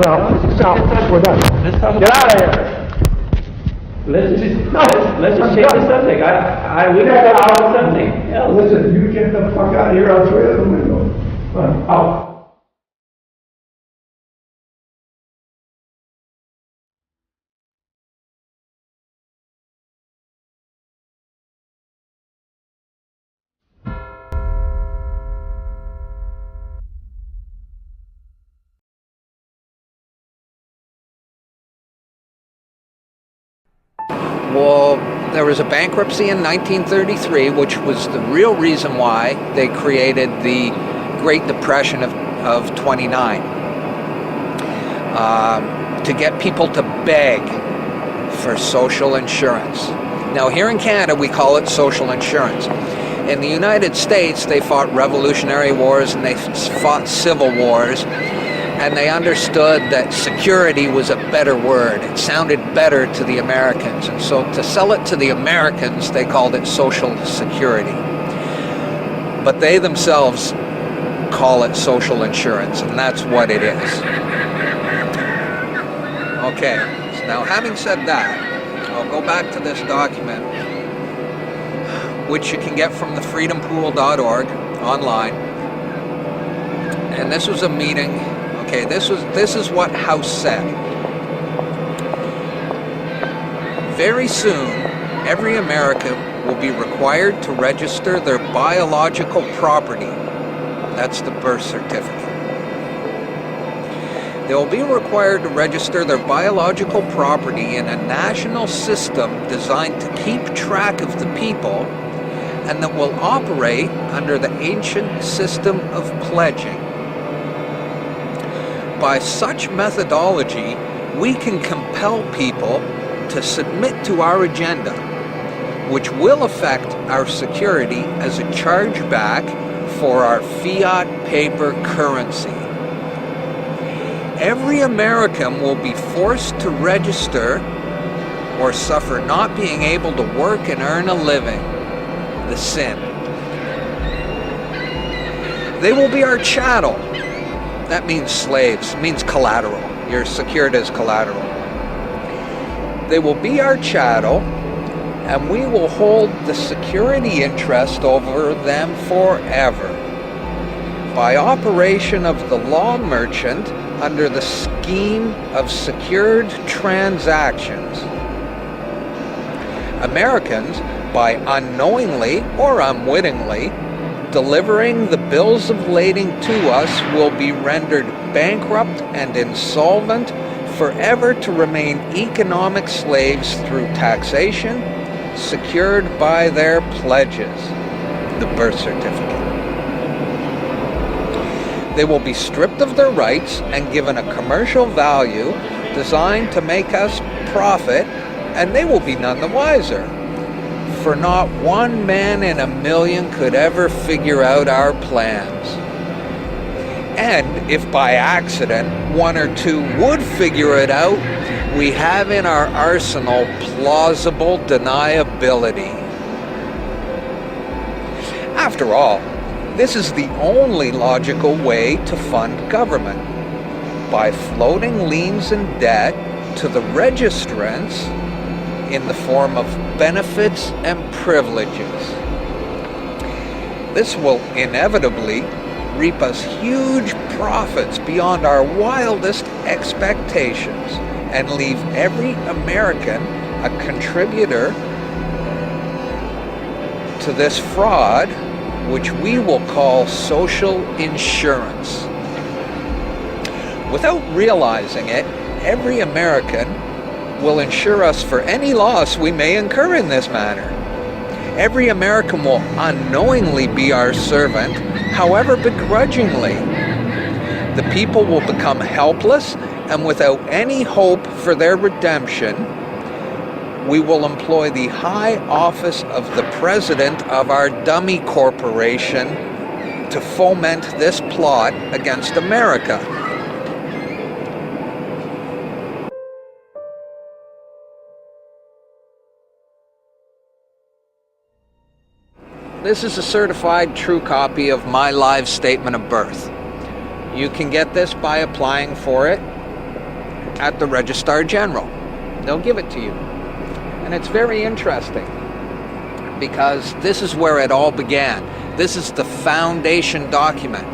we're done. Get out of here. Let's just change the subject. We gotta talk about something else. Listen, you get the fuck out of here. I'll throw you out the window. Out. Well, there was a bankruptcy in 1933, which was the real reason why they created the Great Depression of 29. To get people to beg for social insurance. Now, here in Canada, we call it social insurance. In the United States, they fought revolutionary wars and they fought civil wars, and they understood that security was a better word. It sounded better to the Americans, and so to sell it to the Americans, they called it social security. But they themselves call it social insurance, and that's what it is. Okay, so now having said that, I'll go back to this document, which you can get from the freedompool.org online. And this was a meeting. Okay, this is what House said. Very soon, every American will be required to register their biological property. That's the birth certificate. They will be required to register their biological property in a national system designed to keep track of the people and that will operate under the ancient system of pledging. By such methodology, we can compel people to submit to our agenda, which will affect our security as a chargeback for our fiat paper currency. Every American will be forced to register or suffer not being able to work and earn a living, the sin. They will be our chattel. That means slaves, means collateral. You're secured as collateral. They will be our chattel, and we will hold the security interest over them forever. By operation of the law merchant, under the scheme of secured transactions. Americans, by unknowingly or unwittingly delivering the bills of lading to us, will be rendered bankrupt and insolvent, forever to remain economic slaves through taxation, secured by their pledges, the birth certificate. They will be stripped of their rights and given a commercial value designed to make us profit, and they will be none the wiser. For not one man in a million could ever figure out our plans. And if by accident one or two would figure it out, we have in our arsenal plausible deniability. After all, this is the only logical way to fund government, by floating liens and debt to the registrants in the form of benefits and privileges. This will inevitably reap us huge profits beyond our wildest expectations and leave every American a contributor to this fraud, which we will call social insurance. Without realizing it, every American will insure us for any loss we may incur in this manner. Every American will unknowingly be our servant, however begrudgingly. The people will become helpless, and without any hope for their redemption, we will employ the high office of the president of our dummy corporation to foment this plot against America. This is a certified true copy of my live statement of birth. You can get this by applying for it at the Registrar General. They'll give it to you. And it's very interesting because this is where it all began. This is the foundation document.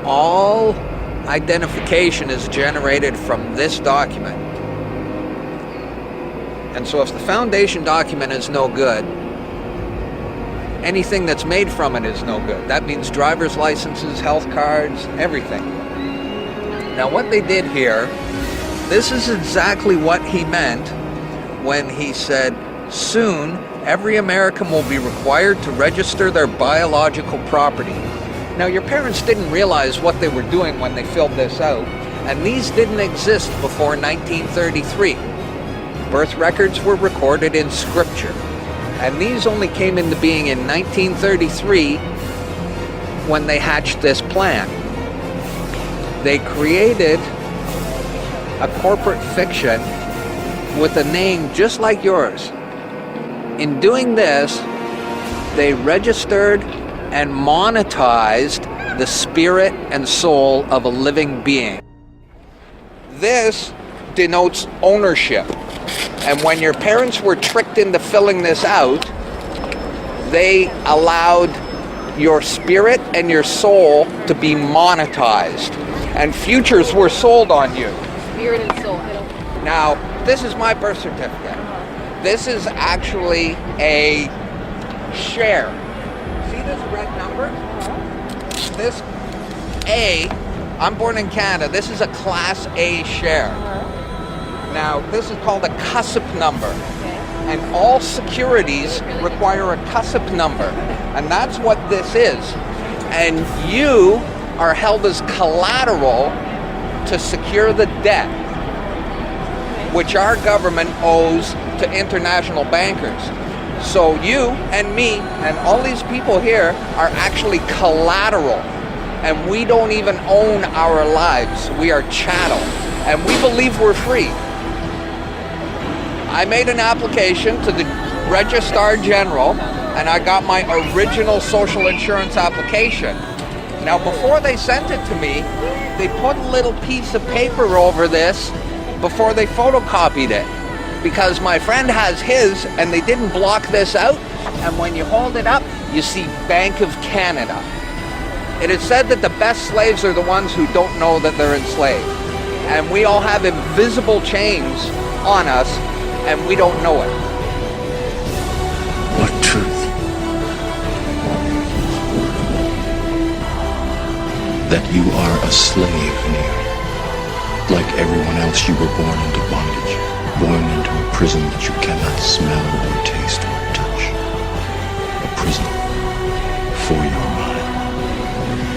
All identification is generated from this document. And so if the foundation document is no good, anything that's made from it is no good. That means driver's licenses, health cards, everything. Now what they did here, this is exactly what he meant when he said, "Soon, every American will be required to register their biological property." Now, your parents didn't realize what they were doing when they filled this out, and these didn't exist before 1933. Birth records were recorded in Scripture, and these only came into being in 1933 when they hatched this plan. They created a corporate fiction with a name just like yours. In doing this, they registered and monetized the spirit and soul of a living being. This denotes ownership. And when your parents were tricked into filling this out, they allowed your spirit and your soul to be monetized. And futures were sold on you. Spirit and soul. Now, this is my birth certificate. This is actually a share. See this red number? This A, I'm born in Canada, this is a Class A share. Now, this is called a CUSP number. And all securities require a CUSP number. And that's what this is. And you are held as collateral to secure the debt, which our government owes to international bankers. So you and me and all these people here are actually collateral. And we don't even own our lives. We are chattel. And we believe we're free. I made an application to the Registrar General, and I got my original social insurance application. Now, before they sent it to me, they put a little piece of paper over this before they photocopied it, because my friend has his, and they didn't block this out, and when you hold it up, you see Bank of Canada. It is said that the best slaves are the ones who don't know that they're enslaved, and we all have invisible chains on us, and we don't know it. What truth? That you are a slave, Neil. Like everyone else, you were born into bondage, born into a prison that you cannot smell or taste or touch. A prison for your mind.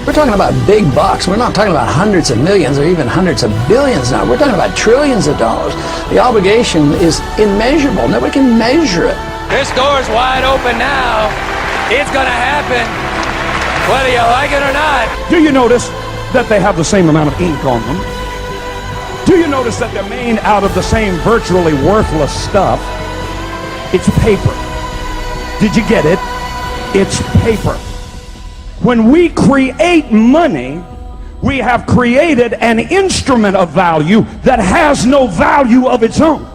We're talking about big bucks. We're not talking about hundreds of millions or even hundreds of billions now. We're talking about trillions of dollars. The obligation is immeasurable. Nobody can measure it. This door's wide open now. It's gonna happen, whether you like it or not. Do you notice that they have the same amount of ink on them? Do you notice that they're made out of the same virtually worthless stuff? It's paper. Did you get it? It's paper. When we create money, we have created an instrument of value that has no value of its own.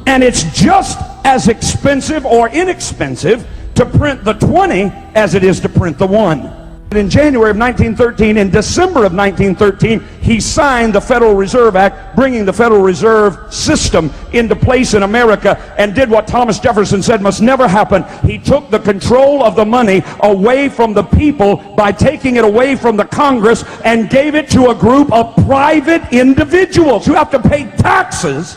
And it's just as expensive or inexpensive to print the 20 as it is to print the 1. In January of 1913, in December of 1913, he signed the Federal Reserve Act, bringing the Federal Reserve System into place in America, and did what Thomas Jefferson said must never happen. He took the control of the money away from the people by taking it away from the Congress and gave it to a group of private individuals who have to pay taxes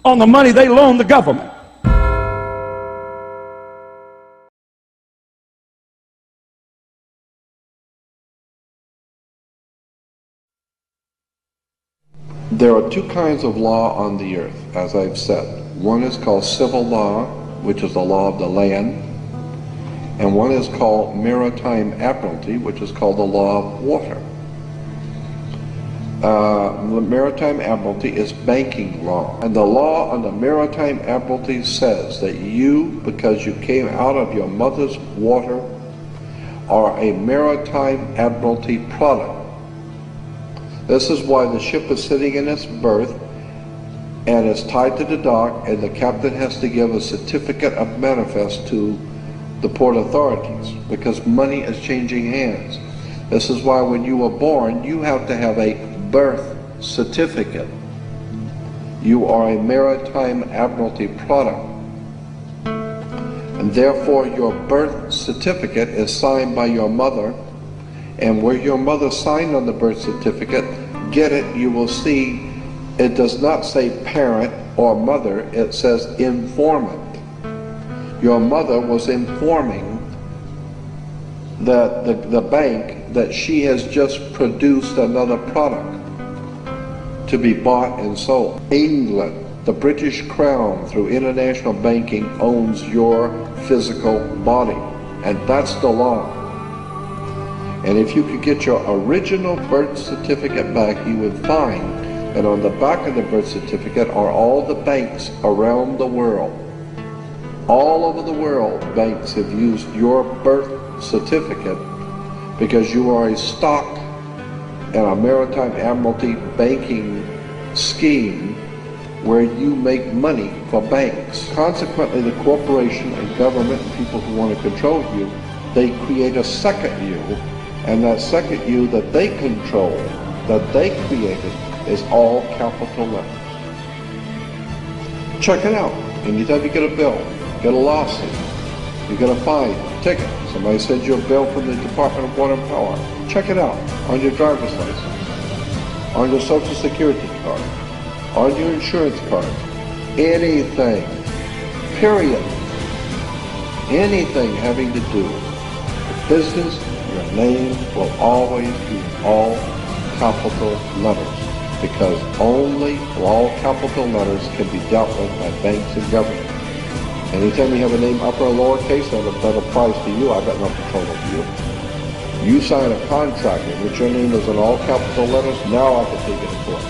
on the money they loan the government. There are two kinds of law on the earth, as I've said. One is called civil law, which is the law of the land, and one is called maritime admiralty, which is called the law of water. The maritime admiralty is banking law, and the law on the maritime admiralty says that you, because you came out of your mother's water, are a maritime admiralty product. This is why the ship is sitting in its berth and it's tied to the dock, and the captain has to give a certificate of manifest to the port authorities, because money is changing hands. This is why when you were born, you have to have a birth certificate. You are a maritime admiralty product, and therefore your birth certificate is signed by your mother. And where your mother signed on the birth certificate, get it, you will see It does not say parent or mother, it says informant. Your mother was informing the bank that she has just produced another product to be bought and sold. England, the British Crown, through international banking, owns your physical body, and that's the law. And if you could get your original birth certificate back, you would find that on the back of the birth certificate are all the banks around the world. All over the world, banks have used your birth certificate because you are a stock in a maritime admiralty banking scheme where you make money for banks. Consequently, the corporation and government and people who want to control you, they create a second you, and that second you that they control, that they created, is all capital letters. Check it out. Anytime you get a bill, get a lawsuit, you get a fine, a ticket, somebody sends you a bill from the Department of Water and Power, check it out on your driver's license, on your Social Security card, on your insurance card, anything, period, anything having to do with business, your name will always be in all capital letters, because only all capital letters can be dealt with by banks and government. Anytime you have a name upper or lowercase, that applies to you. I've got no control over you. You sign a contract in which your name is in all capital letters, now I can take it to court.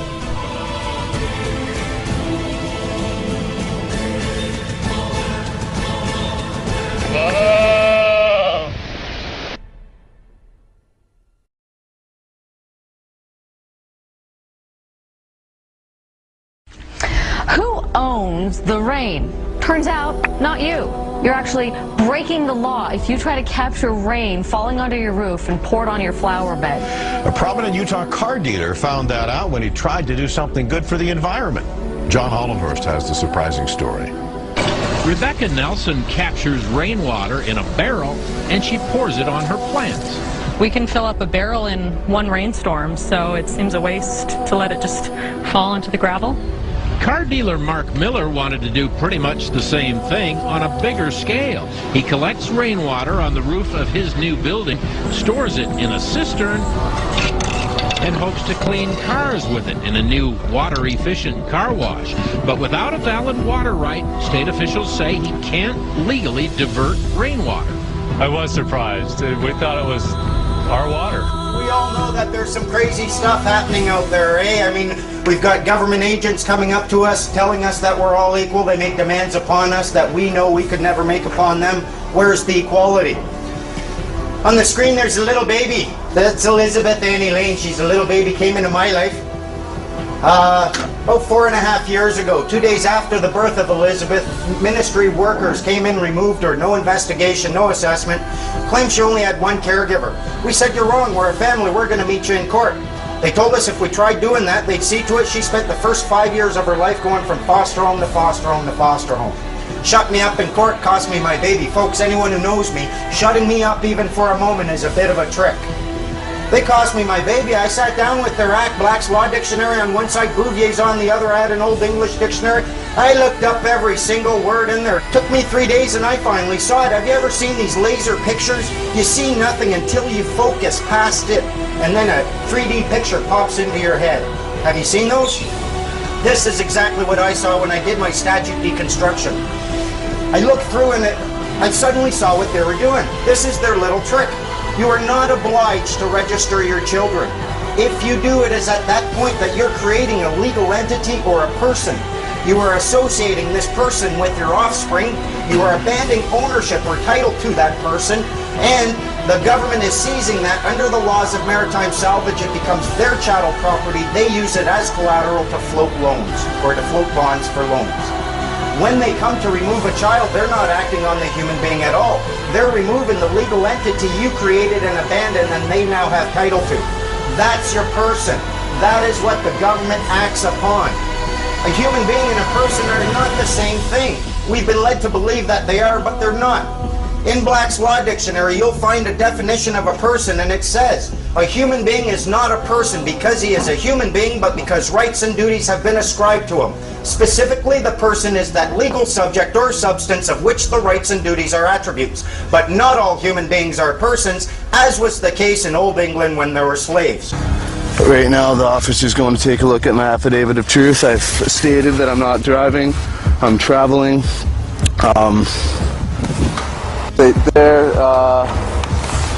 Who owns the rain? Turns out, not you. You're actually breaking the law if you try to capture rain falling onto your roof and pour it on your flower bed. A prominent Utah car dealer found that out when he tried to do something good for the environment. John Hollenhorst has the surprising story. Rebecca Nelson captures rainwater in a barrel and she pours it on her plants. We can fill up a barrel in one rainstorm, so it seems a waste to let it just fall into the gravel. Car dealer Mark Miller wanted to do pretty much the same thing on a bigger scale. He collects rainwater on the roof of his new building, stores it in a cistern, and hopes to clean cars with it in a new water-efficient car wash. But without a valid water right, state officials say he can't legally divert rainwater. I was surprised. We thought it was our water. We all know that there's some crazy stuff happening out there, eh? I mean, we've got government agents coming up to us, telling us that we're all equal. They make demands upon us that we know we could never make upon them. Where's the equality? On the screen, there's a little baby. That's Elizabeth Annie Lane. She's a little baby, came into my life about 4.5 years ago. 2 days after the birth of Elizabeth, ministry workers came in, removed her. No investigation, no assessment. Claimed she only had one caregiver. We said, you're wrong. We're a family. We're going to meet you in court. They told us if we tried doing that, they'd see to it. She spent the first 5 years of her life going from foster home to foster home to foster home. Shut me up in court, cost me my baby. Folks, anyone who knows me, shutting me up even for a moment is a bit of a trick. They cost me my baby. I sat down with their Act, Black's Law Dictionary on one side, Bouvier's on the other, I had an Old English dictionary. I looked up every single word in there. It took me 3 days and I finally saw it. Have you ever seen these laser pictures? You see nothing until you focus past it, and then a 3D picture pops into your head. Have you seen those? This is exactly what I saw when I did my statute deconstruction. I looked through and I suddenly saw what they were doing. This is their little trick. You are not obliged to register your children. If you do, it is at that point that you're creating a legal entity or a person. You are associating this person with your offspring. You are abandoning ownership or title to that person, and the government is seizing that under the laws of maritime salvage. It becomes their chattel property. They use it as collateral to float loans or to float bonds for loans. When they come to remove a child, they're not acting on the human being at all. They're removing the legal entity you created and abandoned and they now have title to. That's your person. That is what the government acts upon. A human being and a person are not the same thing. We've been led to believe that they are, but they're not. In Black's Law Dictionary, you'll find a definition of a person, and it says, A human being is not a person because he is a human being, but because rights and duties have been ascribed to him. Specifically, the person is that legal subject or substance of which the rights and duties are attributes. But not all human beings are persons, as was the case in Old England when there were slaves. Right now, the officer's going to take a look at my affidavit of truth. I've stated that I'm not driving, I'm traveling. Right there,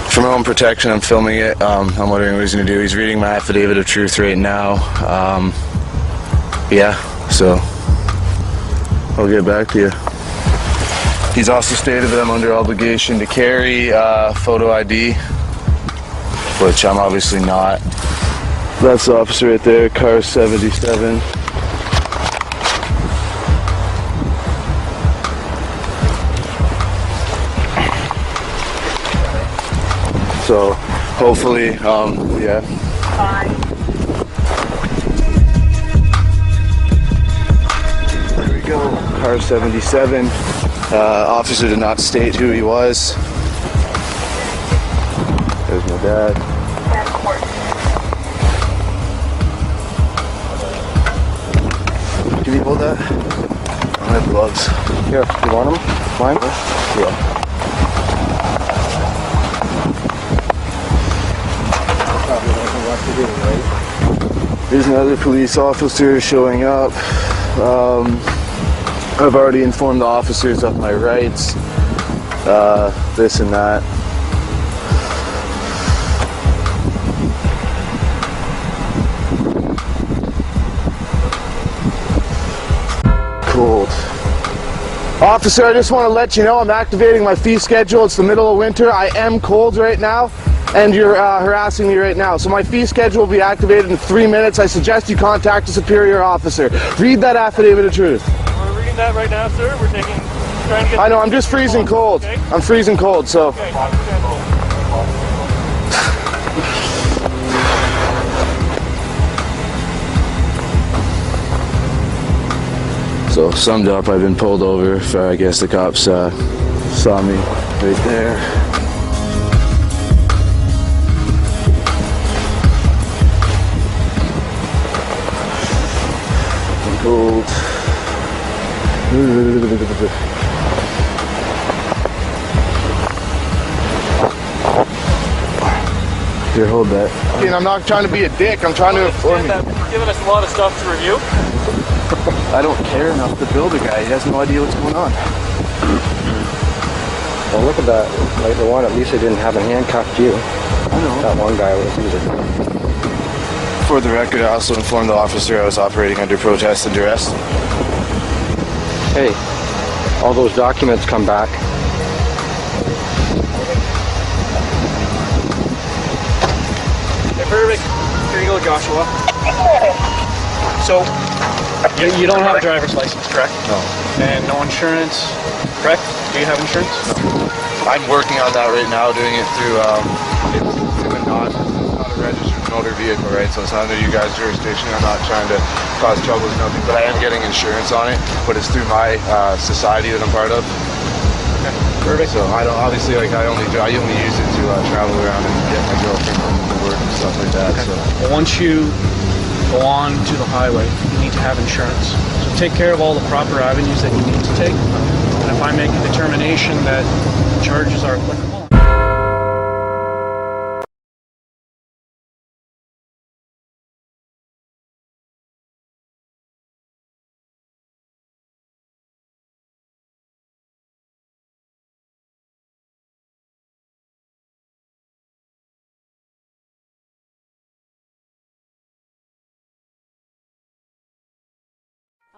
for my own protection, I'm filming it. I'm wondering what he's going to do. He's reading my affidavit of truth right now. Yeah, so I'll get back to you. He's also stated that I'm under obligation to carry photo ID, which I'm obviously not. That's the officer right there, car 77. So hopefully, yeah. There we go, car 77. Officer did not state who he was. There's my dad. Can you hold that? I don't have gloves. Here, you want them? Mine? Yeah. There's another police officer showing up. I've already informed the officers of my rights, this and that. Cold. Officer, I just want to let you know I'm activating my fee schedule. It's the middle of winter. I am cold right now, and you're harassing me right now. So my fee schedule will be activated in 3 minutes. I suggest you contact a superior officer. Read that affidavit of truth. We're reading that right now, sir. We're trying to get... I know, I'm just freezing cold. Okay. I'm freezing cold, so... Okay. So, summed up, I've been pulled over for, I guess the cops saw me right there. I'm cold. Here, hold that. And I'm not trying to be a dick, I'm trying to inform you. You're giving us a lot of stuff to review. I don't care enough to build a guy. He has no idea what's going on. Well, look at that. Like the one, at least they didn't have him handcuffed you. I know. That one guy was either. For the record, I also informed the officer I was operating under protest and duress. Hey, all those documents come back. Hey, perfect. Here you go, Joshua. So, you don't have a driver's license, correct? No. And no insurance, correct? Do you have insurance? No. I'm working on that right now, doing it through, it's not a registered motor vehicle, right? So it's not under you guys' jurisdiction. I'm not trying to cause trouble with nothing, but I am getting insurance on it, but it's through my society that I'm part of. Okay, perfect. So I don't, obviously, like, I only use it to travel around and get my girlfriend home from work and stuff like that. Okay. So. Well, once you go on to the highway, you need to have insurance. So take care of all the proper avenues that you need to take. And if I make a determination that charges are applicable.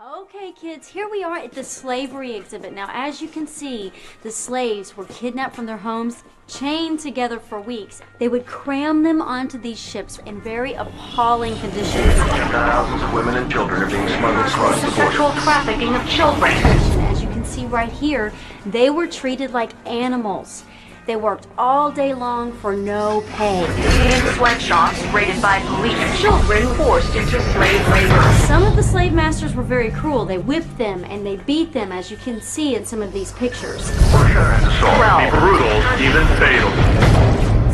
Okay, kids, here we are at the slavery exhibit. Now, as you can see, the slaves were kidnapped from their homes, chained together for weeks. They would cram them onto these ships in very appalling conditions. Thousands of women and children are being smuggled across the border. Sexual trafficking of children. As you can see right here, they were treated like animals. They worked all day long for no pay. In sweatshops raided by police, children forced into slave labor. Some of the slave masters were very cruel. They whipped them and they beat them, as you can see in some of these pictures. Torture and assault can be brutal, even fatal.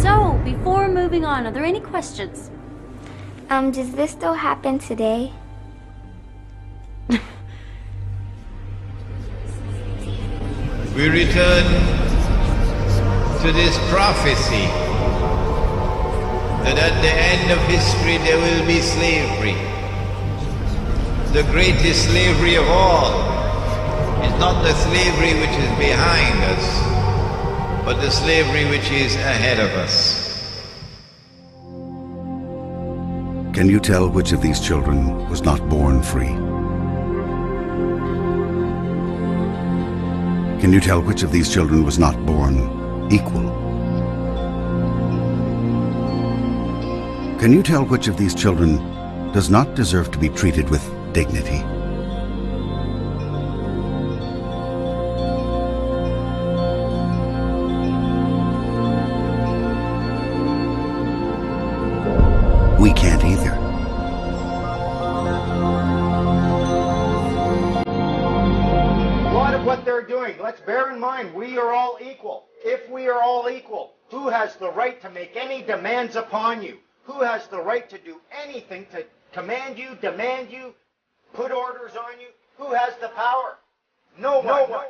So, before moving on, are there any questions? Does this still happen today? We return to this prophecy that at the end of history there will be slavery. The greatest slavery of all is not the slavery which is behind us, but the slavery which is ahead of us. Can you tell which of these children was not born free? Can you tell which of these children was not born equal? Can you tell which of these children does not deserve to be treated with dignity? We can't either. What they're doing. Let's bear in mind, we are all equal. If we are all equal, who has the right to make any demands upon you? Who has the right to do anything to command you, demand you, put orders on you? Who has the power? No one. No one.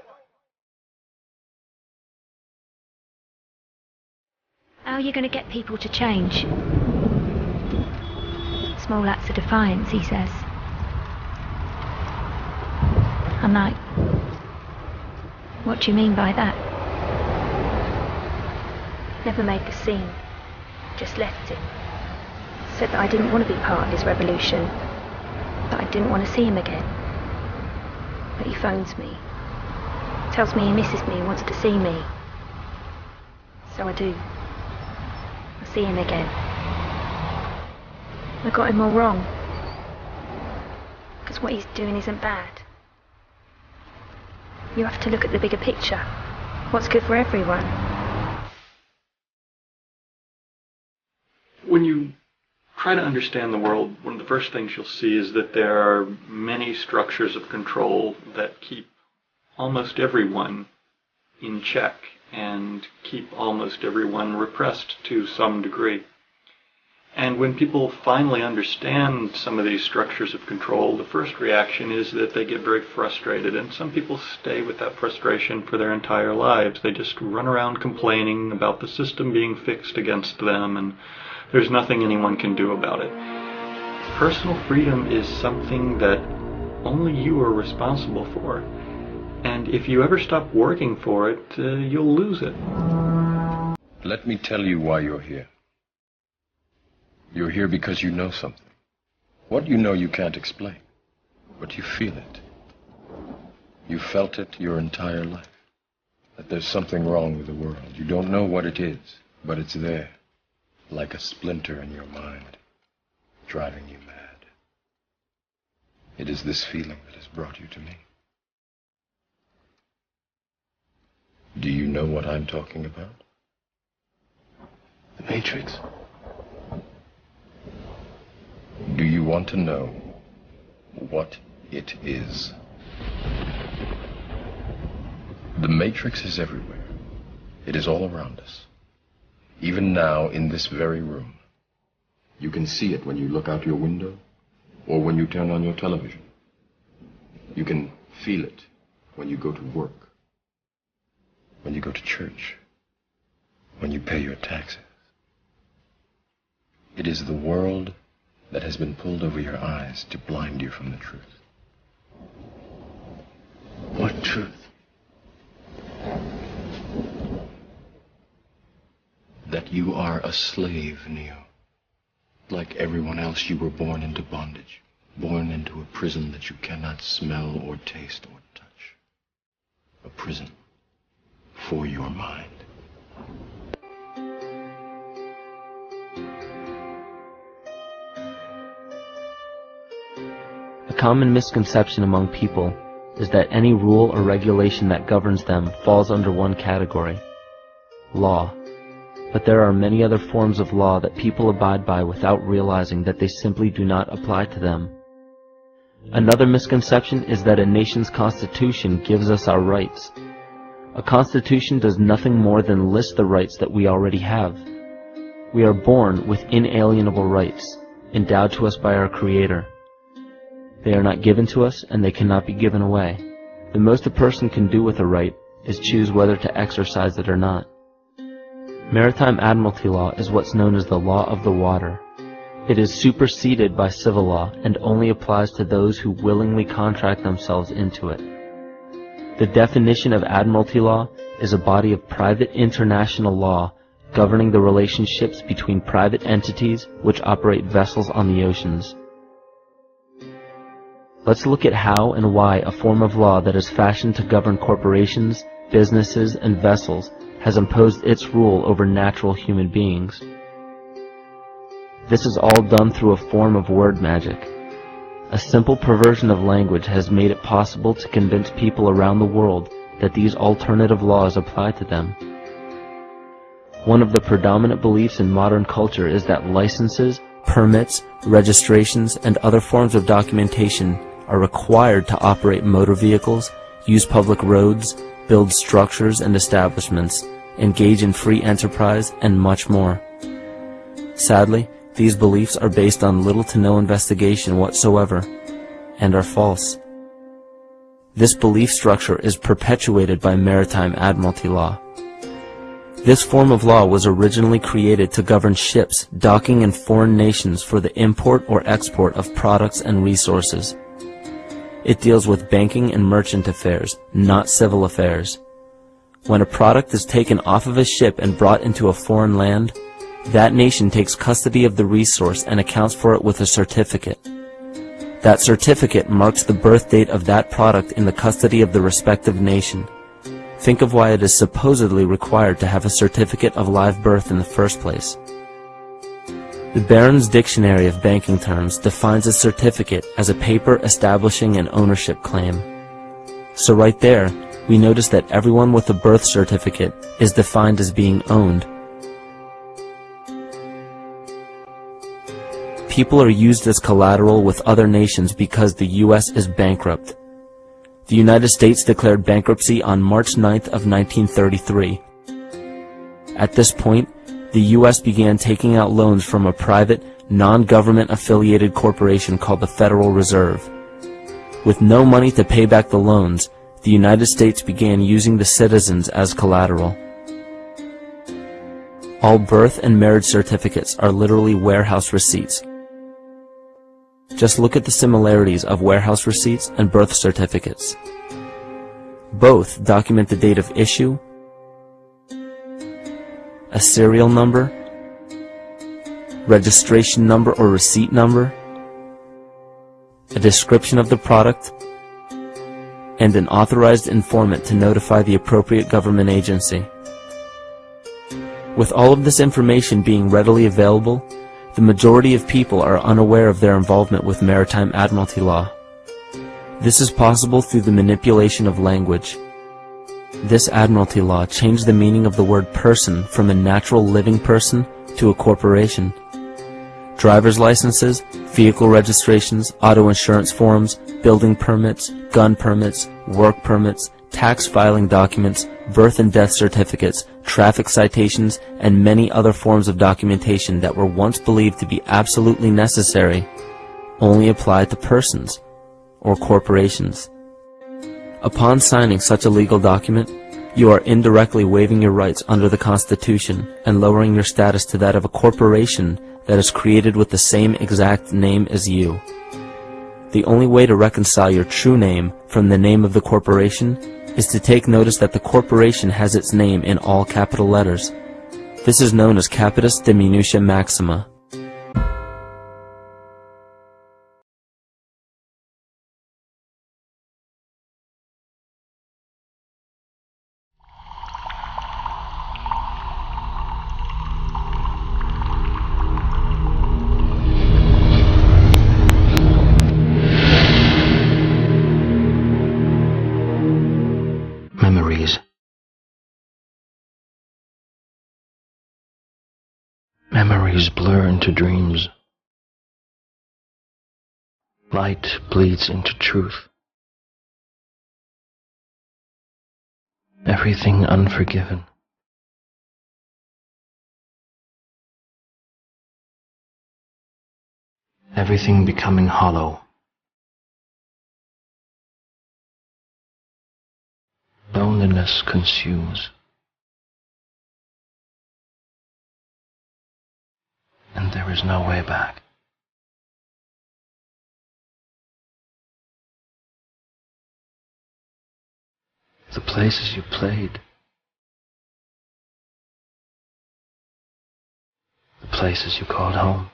How are you going to get people to change? Small acts of defiance, he says. I'm like, what do you mean by that? Never made the scene, just left it. Said that I didn't want to be part of his revolution, that I didn't want to see him again. But he phones me, tells me he misses me and wants to see me. So I do. I see him again. I got him all wrong, because what he's doing isn't bad. You have to look at the bigger picture. What's good for everyone? When you try to understand the world, one of the first things you'll see is that there are many structures of control that keep almost everyone in check and keep almost everyone repressed to some degree. And when people finally understand some of these structures of control, the first reaction is that they get very frustrated, and some people stay with that frustration for their entire lives. They just run around complaining about the system being fixed against them, and there's nothing anyone can do about it. Personal freedom is something that only you are responsible for, and if you ever stop working for it, you'll lose it. Let me tell you why you're here. You're here because you know something. What you know you can't explain, but you feel it. You felt it your entire life, that there's something wrong with the world. You don't know what it is, but it's there, like a splinter in your mind, driving you mad. It is this feeling that has brought you to me. Do you know what I'm talking about? The Matrix. Do you want to know what it is? The Matrix is everywhere. It is all around us. Even now, in this very room. You can see it when you look out your window or when you turn on your television. You can feel it when you go to work, when you go to church, when you pay your taxes. It is the world that has been pulled over your eyes to blind you from the truth. What truth? That you are a slave, Neo. Like everyone else, you were born into bondage, born into a prison that you cannot smell or taste or touch. A prison for your mind. A common misconception among people is that any rule or regulation that governs them falls under one category, law. But there are many other forms of law that people abide by without realizing that they simply do not apply to them. Another misconception is that a nation's constitution gives us our rights. A constitution does nothing more than list the rights that we already have. We are born with inalienable rights, endowed to us by our Creator. They are not given to us, and they cannot be given away. The most a person can do with a right is choose whether to exercise it or not. Maritime admiralty law is what's known as the law of the water. It is superseded by civil law and only applies to those who willingly contract themselves into it. The definition of admiralty law is a body of private international law governing the relationships between private entities which operate vessels on the oceans. Let's look at how and why a form of law that is fashioned to govern corporations, businesses, and vessels has imposed its rule over natural human beings. This is all done through a form of word magic. A simple perversion of language has made it possible to convince people around the world that these alternative laws apply to them. One of the predominant beliefs in modern culture is that licenses, permits, registrations, and other forms of documentation are required to operate motor vehicles, use public roads, build structures and establishments, engage in free enterprise, and much more. Sadly, these beliefs are based on little to no investigation whatsoever, and are false. This belief structure is perpetuated by maritime admiralty law. This form of law was originally created to govern ships docking in foreign nations for the import or export of products and resources. It deals with banking and merchant affairs, not civil affairs. When a product is taken off of a ship and brought into a foreign land, that nation takes custody of the resource and accounts for it with a certificate. That certificate marks the birth date of that product in the custody of the respective nation. Think of why it is supposedly required to have a certificate of live birth in the first place. The Barron's Dictionary of Banking Terms defines a certificate as a paper establishing an ownership claim. So right there, we notice that everyone with a birth certificate is defined as being owned. People are used as collateral with other nations because the U.S. is bankrupt. The United States declared bankruptcy on March 9th of 1933. At this point, the U.S. began taking out loans from a private, non-government affiliated corporation called the Federal Reserve. With no money to pay back the loans, the United States began using the citizens as collateral. All birth and marriage certificates are literally warehouse receipts. Just look at the similarities of warehouse receipts and birth certificates. Both document the date of issue, a serial number, registration number or receipt number, a description of the product, and an authorized informant to notify the appropriate government agency. With all of this information being readily available, the majority of people are unaware of their involvement with maritime admiralty law. This is possible through the manipulation of language. This admiralty law changed the meaning of the word person from a natural living person to a corporation. Driver's licenses, vehicle registrations, auto insurance forms, building permits, gun permits, work permits, tax filing documents, birth and death certificates, traffic citations, and many other forms of documentation that were once believed to be absolutely necessary only apply to persons or corporations. Upon signing such a legal document, you are indirectly waiving your rights under the Constitution and lowering your status to that of a corporation that is created with the same exact name as you. The only way to reconcile your true name from the name of the corporation is to take notice that the corporation has its name in all capital letters. This is known as capitis diminutia maxima. Memories. Memories blur into dreams. Light bleeds into truth. Everything unforgiven. everything becoming hollow. Loneliness consumes, and there is no way back. The places you played, the places you called home,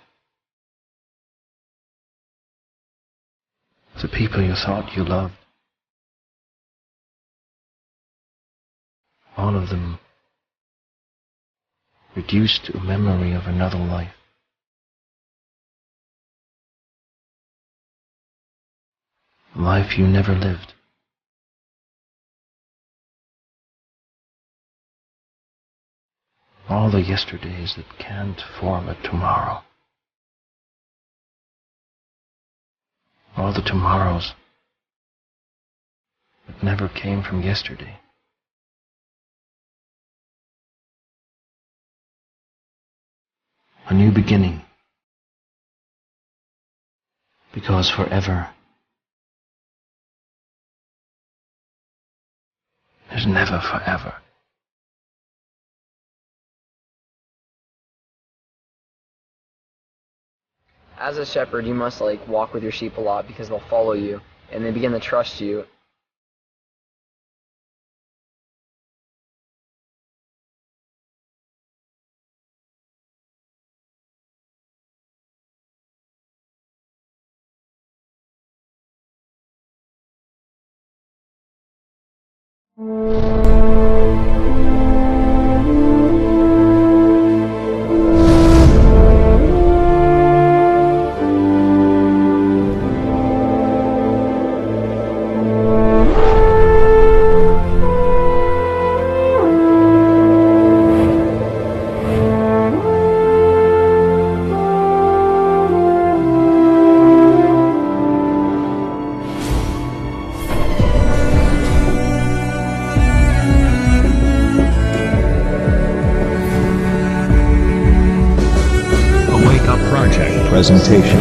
the people you thought you loved, all of them reduced to a memory of another life. A life you never lived. All the yesterdays that can't form a tomorrow. All the tomorrows that never came from yesterday. A new beginning. Because forever is never forever. As a shepherd, you must walk with your sheep a lot because they'll follow you and they begin to trust you. Presentation.